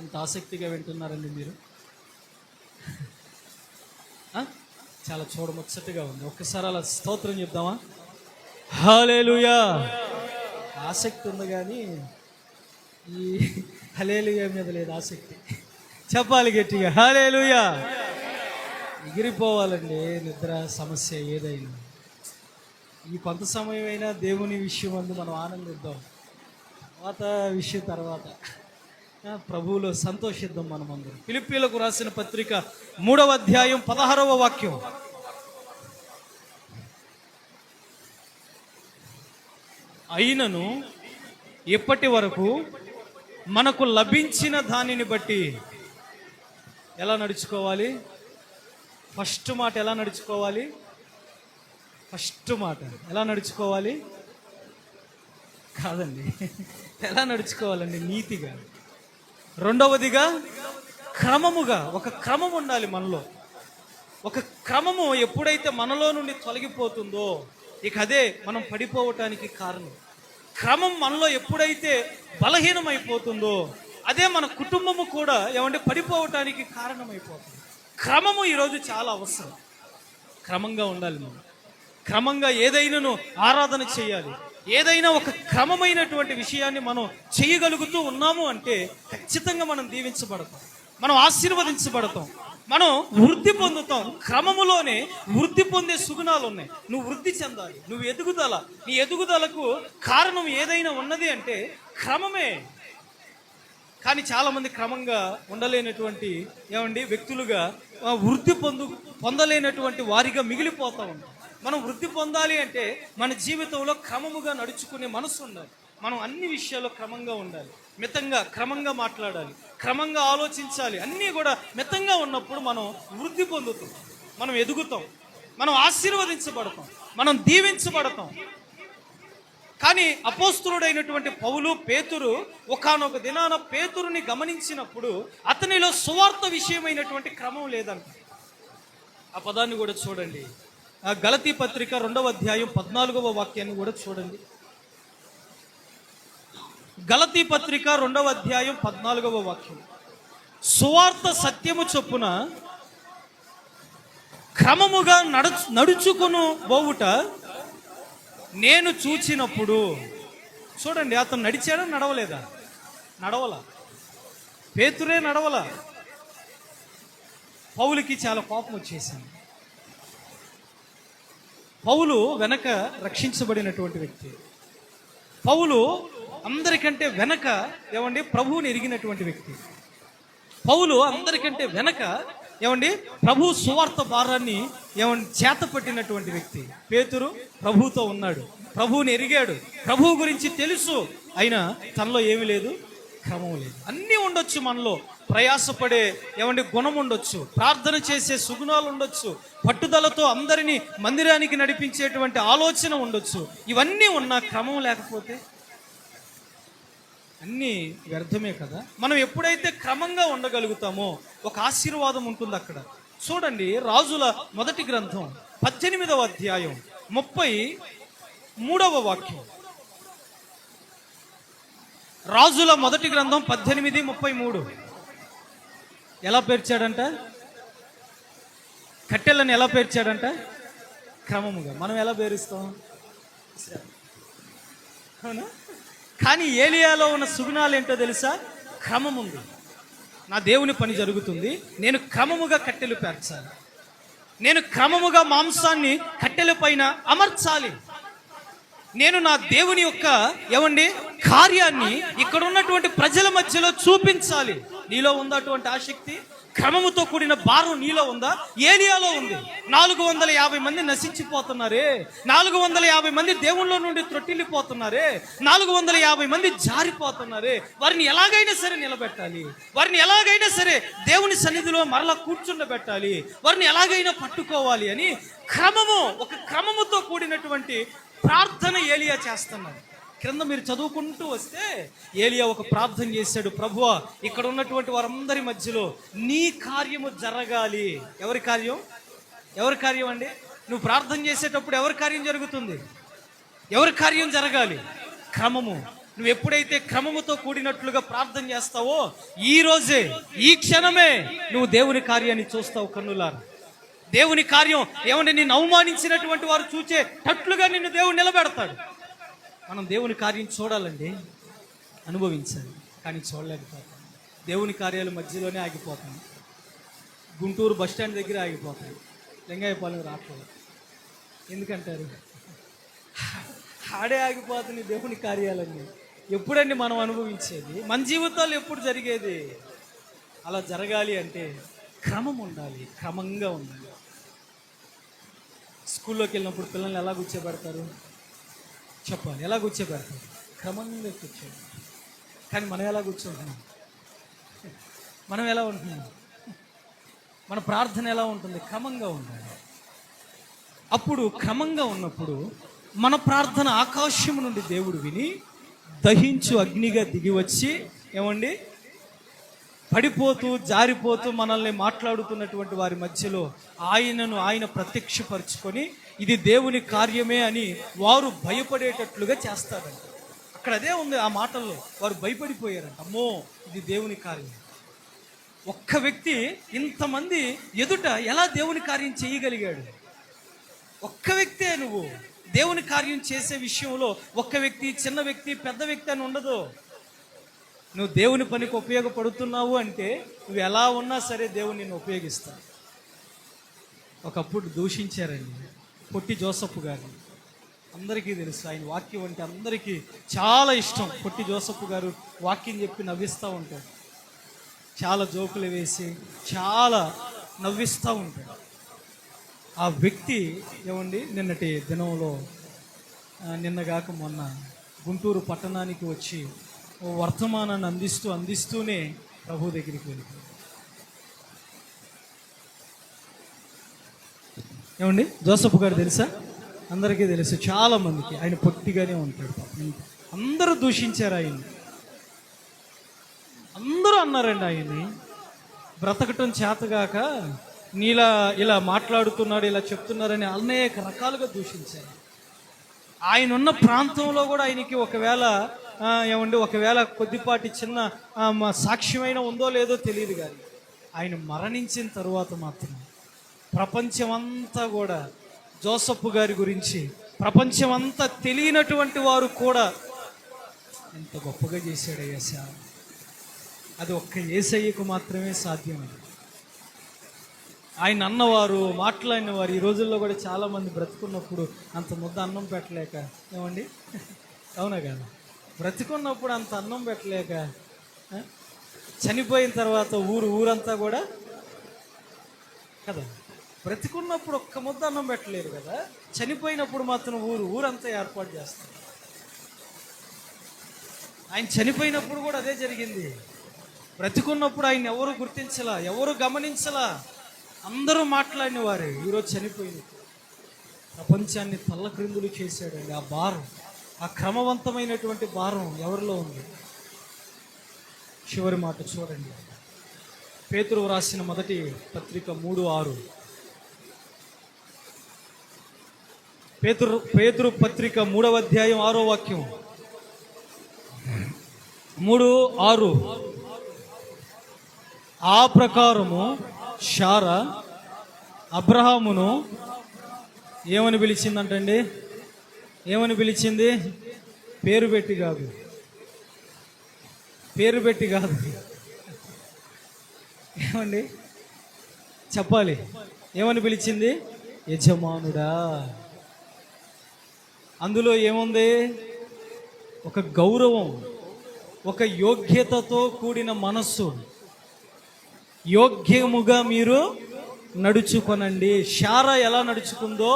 ఎంత ఆసక్తిగా వింటున్నారండి మీరు. చాలా చూడముచ్చటగా ఉంది. ఒక్కసారి అలా స్తోత్రం చెప్దామా? హల్లెలూయా. ఆసక్తి ఉంది కానీ ఈ హల్లెలూయా మీద లేదు ఆసక్తి. చెప్పాలి గట్టిగా హల్లెలూయా. ఎగిరిపోవాలండి నిద్ర సమస్య ఏదైనా. ఈ కొంత సమయం అయినా దేవుని విషయం అందు మనం ఆనందిద్దాం. తర్వాత విషయం తర్వాత ప్రభువులో సంతోషిద్దాం మనం అందరం. ఫిలిప్పీలకు రాసిన పత్రిక 3వ అధ్యాయం 16వ వాక్యం. అయినను ఇప్పటి వరకు మనకు లభించిన దానిని బట్టి ఎలా నడుచుకోవాలి? ఫస్ట్ మాట ఎలా నడుచుకోవాలి? ఫస్ట్ మాట ఎలా నడుచుకోవాలి కాదండి, ఎలా నడుచుకోవాలండి? నీతిగా. రెండవదిగా క్రమముగా. ఒక క్రమం ఉండాలి మనలో. ఒక క్రమము ఎప్పుడైతే మనలో నుండి తొలగిపోతుందో ఇక అదే మనం పడిపోవటానికి కారణం. క్రమం మనలో ఎప్పుడైతే బలహీనమైపోతుందో అదే మన కుటుంబము కూడా ఏమంటే పడిపోవటానికి కారణమైపోతుంది. క్రమము ఈరోజు చాలా అవసరం. క్రమంగా ఉండాలి మనం. క్రమంగా ఏదైనాను ఆరాధన చేయాలి. ఏదైనా ఒక క్రమమైనటువంటి విషయాన్ని మనం చేయగలుగుతూ ఉన్నాము అంటే ఖచ్చితంగా మనం దీవించబడతాం, మనం ఆశీర్వదించబడతాం, మనం వృద్ధి పొందుతాం. క్రమములోనే వృద్ధి పొందే సుగుణాలు ఉన్నాయి. నువ్వు వృద్ధి చెందాలి, నువ్వు ఎదుగుదల. నీ ఎదుగుదలకు కారణం ఏదైనా ఉన్నది అంటే క్రమమే. కానీ చాలామంది క్రమంగా ఉండలేనటువంటి వ్యక్తులుగా వృద్ధి పొందలేనటువంటి వారిగా మిగిలిపోతూ ఉంటాం. మనం వృద్ధి పొందాలి అంటే మన జీవితంలో క్రమముగా నడుచుకునే మనసు ఉండాలి. మనం అన్ని విషయాల్లో క్రమంగా ఉండాలి, మితంగా, క్రమంగా మాట్లాడాలి, క్రమంగా ఆలోచించాలి. అన్నీ కూడా మితంగా ఉన్నప్పుడు మనం వృద్ధి పొందుతాం, మనం ఎదుగుతాం, మనం ఆశీర్వదించబడతాం, మనం దీవించబడతాం. కానీ అపోస్తులుడైనటువంటి పౌలు, పేతురు ఒకానొక దినాన పేతురుని గమనించినప్పుడు అతనిలో సువార్త విషయమైనటువంటి క్రమం లేదంట. ఆ పదాన్ని కూడా చూడండి. గలతీ పత్రిక 2వ అధ్యాయం 14వ వాక్యాన్ని కూడా చూడండి. గలతీ పత్రిక 2వ అధ్యాయం 14వ వాక్యం. సువార్త సత్యము చొప్పున క్రమముగా నడుచుకును పోవుట నేను చూచినప్పుడు. చూడండి, అతను నడిచాడా నడవలేదా? నడవల. పేతురే నడవల. పౌలుకి చాలా కోపం వచ్చేసింది. పౌలు వెనక రక్షించబడినటువంటి వ్యక్తి. పౌలు అందరికంటే వెనక ఏమండి ప్రభువుని ఎరిగినటువంటి వ్యక్తి. పౌలు అందరికంటే వెనక ఏమండి ప్రభు సువార్త భారాన్ని ఏమండి చేత పట్టినటువంటి వ్యక్తి. పేతురు ప్రభువుతో ఉన్నాడు, ప్రభువుని ఎరిగాడు, ప్రభువు గురించి తెలుసు. అయినా తనలో ఏమీ లేదు, క్రమం లేదు. అన్నీ ఉండొచ్చు మనలో, ప్రయాసపడే ఏమండి గుణం ఉండొచ్చు, ప్రార్థన చేసే సుగుణాలు ఉండొచ్చు, పట్టుదలతో అందరినీ మందిరానికి నడిపించేటువంటి ఆలోచన ఉండొచ్చు. ఇవన్నీ ఉన్న క్రమం లేకపోతే అన్నీ వ్యర్థమే కదా. మనం ఎప్పుడైతే క్రమంగా ఉండగలుగుతామో ఒక ఆశీర్వాదం ఉంటుంది అక్కడ. చూడండి, రాజుల మొదటి గ్రంథం 18వ అధ్యాయం 33వ వాక్యం. రాజుల మొదటి గ్రంథం 18:33. ఎలా పేర్చాడంట? కట్టెలను ఎలా పేర్చాడంట? క్రమముగా. మనం ఎలా పేరుస్తాం? అవునా? కానీ ఏలియాలో ఉన్న సుగుణాలు ఏంటో తెలుసా? క్రమం ఉంది. నా దేవుని పని జరుగుతుంది, నేను క్రమముగా కట్టెలు పేర్చాలి, నేను క్రమముగా మాంసాన్ని కట్టెల పైన అమర్చాలి, నేను నా దేవుని యొక్క ఏమండి కార్యాన్ని ఇక్కడ ఉన్నటువంటి ప్రజల మధ్యలో చూపించాలి. నీలో ఉందా అటువంటి ఆసక్తి? క్రమముతో కూడిన భారం నీలో ఉందా? ఏలియాలో ఉంది. 450 మంది నశించిపోతున్నారే, 450 మంది దేవుళ్ళ నుండి త్రొట్టిల్లిపోతున్నారే, 450 మంది జారిపోతున్నారే. వారిని ఎలాగైనా సరే నిలబెట్టాలి, వారిని ఎలాగైనా సరే దేవుని సన్నిధిలో మరలా కూర్చుండబెట్టాలి, వారిని ఎలాగైనా పట్టుకోవాలి అని ఒక క్రమముతో కూడినటువంటి ప్రార్థన ఏలియా చేస్తున్నాడు. క్రింద మీరు చదువుకుంటూ వస్తే ఏలియా ఒక ప్రార్థన చేశాడు. ప్రభువా, ఇక్కడ ఉన్నటువంటి వారందరి మధ్యలో నీ కార్యము జరగాలి. ఎవరి కార్యం? ఎవరి కార్యం అండి? నువ్వు ప్రార్థన చేసేటప్పుడు ఎవరి కార్యం జరుగుతుంది? ఎవరి కార్యం జరగాలి? క్రమము. నువ్వు ఎప్పుడైతే క్రమముతో కూడినట్లుగా ప్రార్థన చేస్తావో ఈ రోజే, ఈ క్షణమే నువ్వు దేవుని కార్యాన్ని చూస్తావు కన్నులారా. దేవుని కార్యం ఏమంటే నిన్ను అవమానించినటువంటి వారు చూచేటట్లుగా నిన్ను దేవుడు నిలబెడతాడు. మనం దేవుని కార్యం చూడాలండి, అనుభవించాలి, కానీ చూడలేకపోతాం. దేవుని కార్యాల మధ్యలోనే ఆగిపోతాం. గుంటూరు బస్టాండ్ దగ్గర ఆగిపోతాం, లింగాయపాలెం రావట్లేదు. ఎందుకంటారు? ఆడే ఆగిపోతుంది దేవుని కార్యాలన్నీ. ఎప్పుడండి మనం అనుభవించేది? మన జీవితాలు ఎప్పుడు జరిగేది? అలా జరగాలి అంటే క్రమం ఉండాలి, క్రమంగా ఉండాలి. స్కూల్లోకి వెళ్ళినప్పుడు పిల్లల్ని ఎలా కూర్చోబెడతారు? చెప్పాలి, ఎలా కూర్చోబెడతారు? క్రమంగా కూర్చోండి. కానీ మనం ఎలా కూర్చుంటున్నాం? మనం ఎలా ఉంటున్నాం? మన ప్రార్థన ఎలా ఉంటుంది? క్రమంగా ఉండాలి. అప్పుడు క్రమంగా ఉన్నప్పుడు మన ప్రార్థన ఆకాశం నుండి దేవుడు విని దహించు అగ్నిగా దిగి వచ్చి ఏమండి పడిపోతూ జారిపోతూ మనల్ని మాట్లాడుతున్నటువంటి వారి మధ్యలో ఆయన ప్రత్యక్షపరుచుకొని ఇది దేవుని కార్యమే అని వారు భయపడేటట్లుగా చేస్తారంట. అక్కడ అదే ఉంది ఆ మాటల్లో. వారు భయపడిపోయారంట. అమ్మో, ఇది దేవుని కార్యం. ఒక్క వ్యక్తి ఇంతమంది ఎదుట ఎలా దేవుని కార్యం చేయగలిగాడు? ఒక్క వ్యక్తే. నువ్వు దేవుని కార్యం చేసే విషయంలో ఒక్క వ్యక్తి, చిన్న వ్యక్తి, పెద్ద వ్యక్తి అని ఉండదు. నువ్వు దేవుని పనికి ఉపయోగపడుతున్నావు అంటే నువ్వు ఎలా ఉన్నా సరే దేవుని నిన్ను ఉపయోగిస్తాడు. ఒకప్పుడు దూషించారండి పొట్టి జోసఫ్ గారిని. అందరికీ తెలుసు, ఆయన వాక్యం అంటే అందరికీ చాలా ఇష్టం. పొట్టి జోసఫ్ గారు వాక్యం చెప్పి నవ్విస్తూ ఉంటాడు, చాలా జోకులు వేసి చాలా నవ్విస్తూ ఉంటాడు. ఆ వ్యక్తి ఏమండి నిన్నటి దినంలో, నిన్నగాక మొన్న గుంటూరు పట్టణానికి వచ్చి వర్తమానాన్ని అందిస్తూనే ప్రభు దగ్గరికి వెళ్ళిపోయాడు. ఏమండి జోసఫ్ గారు తెలుసా? అందరికీ తెలుసు, చాలా మందికి. ఆయన పొట్టిగానే ఉంటాడు. అందరూ దూషించారు ఆయన్ని, అందరూ అన్నారండి ఆయన్ని బ్రతకటం చేతగాక నీలా ఇలా మాట్లాడుతున్నాడు, ఇలా చెప్తున్నారని అనేక రకాలుగా దూషించారు. ఆయన ఉన్న ప్రాంతంలో కూడా ఆయనకి ఒకవేళ కొద్దిపాటి చిన్న సాక్ష్యమైన ఉందో లేదో తెలియదు, కానీ ఆయన మరణించిన తరువాత మాత్రం ప్రపంచమంతా కూడా జోసఫ్ గారి గురించి ప్రపంచమంతా తెలియనటువంటి వారు కూడా ఎంత గొప్పగా చేశాడయ్యా సేవ. అది ఒక్క యేసయ్యకు మాత్రమే సాధ్యమైంది. ఆయన అన్నవారు, మాట్లాడిన వారు ఈ రోజుల్లో కూడా చాలామంది బ్రతుకున్నప్పుడు అంత ముద్ద అన్నం పెట్టలేక, ఏమండి అవునా కదా, బ్రతుకున్నప్పుడు అంత అన్నం పెట్టలేక చనిపోయిన తర్వాత ఊరంతా కూడా కదా, బ్రతికున్నప్పుడు ఒక్క ముద్ద అన్నం పెట్టలేరు కదా, చనిపోయినప్పుడు మాత్రం ఊరంతా ఏర్పాటు చేస్తారు. ఆయన చనిపోయినప్పుడు కూడా అదే జరిగింది. బ్రతికున్నప్పుడు ఆయన ఎవరు గుర్తించలా, ఎవరు గమనించలా, అందరూ మాట్లాడిన వారే. ఈరోజు చనిపోయినప్పుడు ప్రపంచాన్ని తల్లక్రిందులు చేశాడండి. ఆ భారం, ఆ క్రమవంతమైనటువంటి భారం ఎవరిలో ఉంది? చివరి మాట చూడండి, పేతురు రాసిన మొదటి పత్రిక 3:6. పేతురు పత్రిక 3వ అధ్యాయం 6వ వాక్యం. 3:6. ఆ ప్రకారము శారా అబ్రహామును ఏమని పిలిచిందంటండి? ఏమని పిలిచింది? పేరు పెట్టి కాదు, ఏమండి చెప్పాలి. ఏమని పిలిచింది? యజమానుడా. అందులో ఏముంది? ఒక గౌరవం, ఒక యోగ్యతతో కూడిన మనస్సు. యోగ్యముగా మీరు నడుచుకొనండి. శారా ఎలా నడుచుకుందో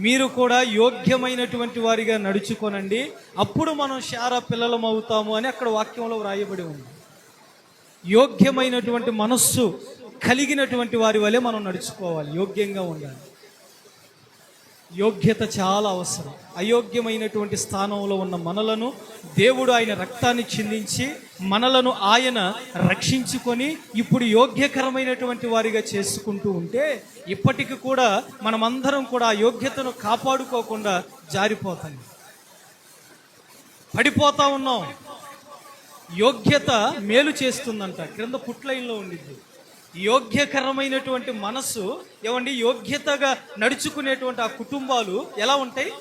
మీరు కూడా యోగ్యమైనటువంటి వారిగా నడుచుకొనండి, అప్పుడు మనం శారా పిల్లలం అవుతాము అని అక్కడ వాక్యంలో వ్రాయబడి ఉంది. యోగ్యమైనటువంటి మనస్సు కలిగినటువంటి వారి వలె మనం నడుచుకోవాలి, యోగ్యంగా ఉండాలి. యోగ్యత చాలా అవసరం. అయోగ్యమైనటువంటి స్థానంలో ఉన్న మనలను దేవుడు ఆయన రక్తాన్ని చిందించి మనలను ఆయన రక్షించుకొని ఇప్పుడు యోగ్యకరమైనటువంటి వారిగా చేసుకుంటూ ఉంటే ఇప్పటికి కూడా మనమందరం కూడా ఆ యోగ్యతను కాపాడుకోకుండా జారిపోతాం, పడిపోతా ఉన్నాం. యోగ్యత మేలు చేస్తుందంట, క్రింద పుట్లైన్లో ఉండిద్ది. యోగ్యకరమైనటువంటి మనస్సు, ఏమండి, యోగ్యతగా నడుచుకునేటువంటి ఆ కుటుంబాలు ఎలా ఉంటాయి?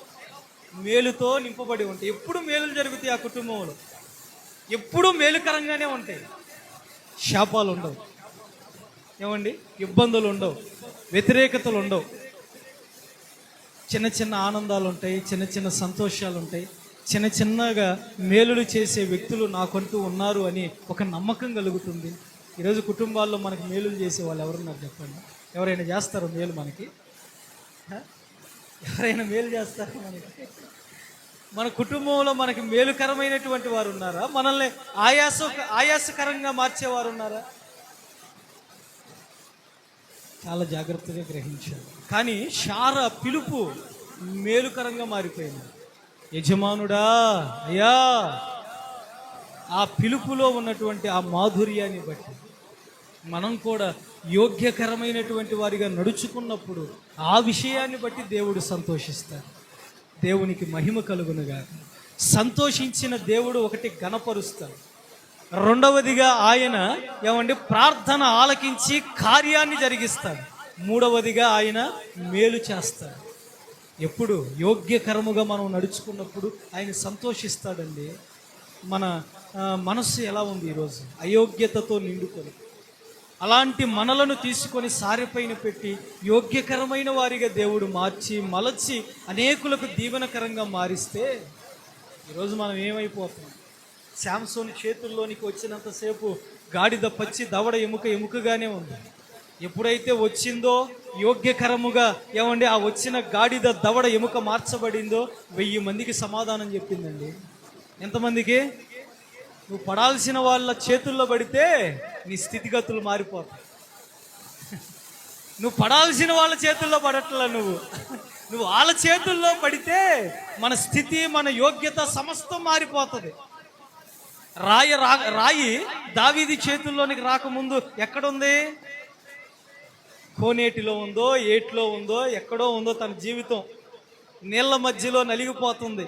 మేలుతో నింపబడి ఉంటాయి. ఎప్పుడు మేలులు జరుగుతాయి ఆ కుటుంబంలో, ఎప్పుడు మేలుకరంగానే ఉంటాయి. శాపాలు ఉండవు, ఏమండి, ఇబ్బందులు ఉండవు, వ్యతిరేకతలు ఉండవు. చిన్న చిన్న ఆనందాలు ఉంటాయి, చిన్న చిన్న సంతోషాలు ఉంటాయి. చిన్న చిన్నగా మేలులు చేసే వ్యక్తులు నాకంటూ ఉన్నారు అని ఒక నమ్మకం కలుగుతుంది. ఈరోజు కుటుంబాల్లో మనకి మేలులు చేసే వాళ్ళు ఎవరున్నారు చెప్పండి? ఎవరైనా చేస్తారు మేలు మనకి? ఎవరైనా మేలు చేస్తారు మనకి? మన కుటుంబంలో మనకి మేలుకరమైనటువంటి వారు ఉన్నారా? మనల్ని ఆయాసకరంగా మార్చేవారు ఉన్నారా? చాలా జాగ్రత్తగా గ్రహించారు. కానీ శారా పిలుపు మేలుకరంగా మారిపోయింది. యజమానుడా, అయ్యా. ఆ పిలుపులో ఉన్నటువంటి ఆ మాధుర్యాన్ని బట్టి మనం కూడా యోగ్యకరమైనటువంటి వారిగా నడుచుకున్నప్పుడు ఆ విషయాన్ని బట్టి దేవుడు సంతోషిస్తాడు. దేవునికి మహిమ కలుగునుగా. సంతోషించిన దేవుడు ఒకటి ఘనపరుస్తాడు, రెండవదిగా ఆయన ఏమండి ప్రార్థన ఆలకించి కార్యాన్ని జరిగిస్తాడు, మూడవదిగా ఆయన మేలు చేస్తాడు. ఎప్పుడు యోగ్యకరముగా మనం నడుచుకున్నప్పుడు ఆయన సంతోషిస్తాడండి. మన మనస్సు ఎలా ఉంది ఈరోజు? అయోగ్యతతో నిండుకొని అలాంటి మనలను తీసుకొని సారెపైన పెట్టి యోగ్యకరమైన వారిగా దేవుడు మార్చి మలచి అనేకులకు దీవెనకరంగా మారిస్తే ఈరోజు మనం ఏమైపోతున్నాం? శాంసోను చేతుల్లోనికి వచ్చినంతసేపు గాడిద పచ్చి దవడ ఎముకగానే ఉంది. ఎప్పుడైతే వచ్చిందో యోగ్యకరముగా, ఏమండి, ఆ వచ్చిన గాడిద దవడ ఎముక మార్చబడిందో 1000 మందికి సమాధానం చెప్పిందండి. ఎంతమందికి? నువ్వు పడాల్సిన వాళ్ళ చేతుల్లో పడితే నీ స్థితిగతులు మారిపోతాయి. నువ్వు పడాల్సిన వాళ్ళ చేతుల్లో పడట్లా, నువ్వు వాళ్ళ చేతుల్లో పడితే మన స్థితి, మన యోగ్యత సమస్తం మారిపోతుంది. రాయి దావీదు చేతుల్లోనికి రాకముందు ఎక్కడుంది? కోనేటిలో ఉందో, ఏట్లో ఉందో, ఎక్కడో ఉందో తన జీవితం. నీళ్ళ మధ్యలో నలిగిపోతుంది.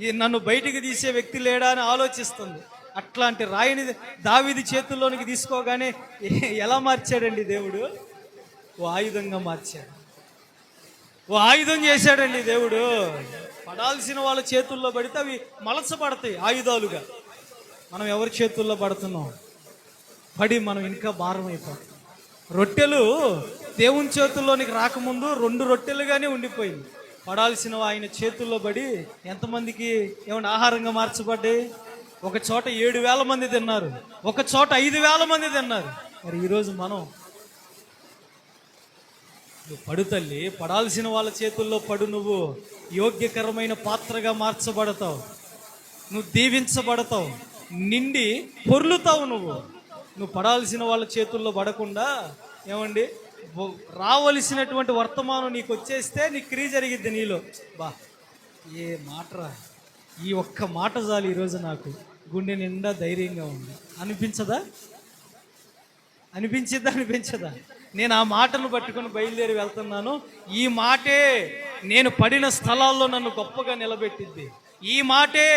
ఈ నన్ను బయటికి తీసే వ్యక్తి లేడా అని ఆలోచిస్తుంది. అట్లాంటి రాయిని దావీదు చేతుల్లోనికి తీసుకోగానే ఎలా మార్చాడండి దేవుడు? ఓ ఆయుధంగా మార్చాడు. ఓ ఆయుధం చేశాడండి దేవుడు. పడాల్సిన వాళ్ళ చేతుల్లో పడితే అవి మలసపడతాయి ఆయుధాలుగా. మనం ఎవరి చేతుల్లో పడుతున్నాం? పడి మనం ఇంకా భారం అయిపోతాం. రొట్టెలు దేవుని చేతుల్లోనికి రాకముందు 2 రొట్టెలుగానే ఉండిపోయింది. పడాల్సిన ఆయన చేతుల్లో పడి ఎంతమందికి ఏమైనా ఆహారంగా మార్చబడ్డాయి? ఒక చోట 7,000 మంది తిన్నారు, ఒక చోట 5,000 మంది తిన్నారు. మరి ఈరోజు మనం, నువ్వు పడు తల్లి, పడాల్సిన వాళ్ళ చేతుల్లో పడు. నువ్వు యోగ్యకరమైన పాత్రగా మార్చబడతావు, నువ్వు దీవించబడతావు, నిండి పొర్లుతావు. నువ్వు పడాల్సిన వాళ్ళ చేతుల్లో పడకుండా ఏమండి రావలసినటువంటి వర్తమానం నీకు వచ్చేస్తే నీ క్రియ జరిగిద్ది నీలో. బా, ఏ మాటరా! ఈ ఒక్క మాట చాలు ఈరోజు నాకు గుండె నిండా ధైర్యంగా ఉంది. అనిపించదా? అనిపించదా? నేను ఆ మాటను పట్టుకొని బయలుదేరి వెళ్తున్నాను. ఈ మాటే నేను పడిన స్థలాల్లో నన్ను గొప్పగా నిలబెట్టిద్ది. ఈ మాటే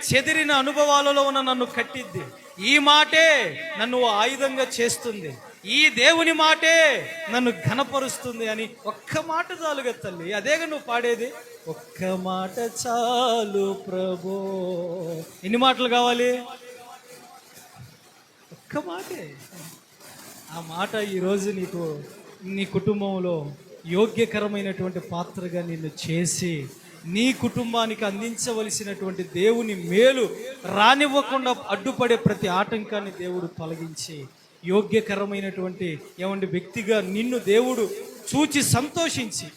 చెదిరిన అనుభవాలలో ఉన్న నన్ను కట్టిద్ది. ఈ మాటే నన్ను ఆయుధంగా చేస్తుంది. ఈ దేవుని మాటే నన్ను ఘనపరుస్తుంది అని ఒక్క మాట చాలుగా తల్లి. అదేగా నువ్వు పాడేది. ఒక్క మాట చాలు ప్రభో. ఎన్ని మాటలు కావాలి? ఒక్క మాటే. ఆ మాట ఈరోజు నీకు నీ కుటుంబంలో యోగ్యకరమైనటువంటి పాత్రగా నిన్ను చేసి నీ కుటుంబానికి అందించవలసినటువంటి దేవుని మేలు రానివ్వకుండా అడ్డుపడే ప్రతి ఆటంకాన్ని దేవుడు తొలగించి యోగ్యకరమైనటువంటి ఏమంటే వ్యక్తిగా నిన్ను దేవుడు చూచి సంతోషించి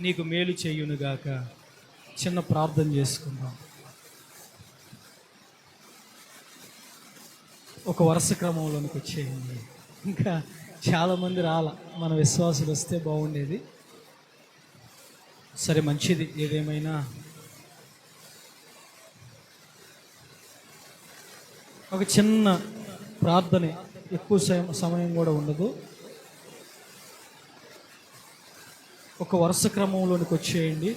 నీకు మేలు చేయునుగాక. చిన్న ప్రార్థన చేసుకుందాం. ఒక వరుస క్రమంలోనికి వచ్చేయండి. ఇంకా చాలామంది రాల, మన విశ్వాసులు వస్తే బాగుండేది. సరే, మంచిది. ఏదేమైనా ఒక చిన్న ప్రార్థనే, ఎక్కువ సమయం కూడా ఉండదు. ఒక వరుస క్రమంలోనికి వచ్చేయండి.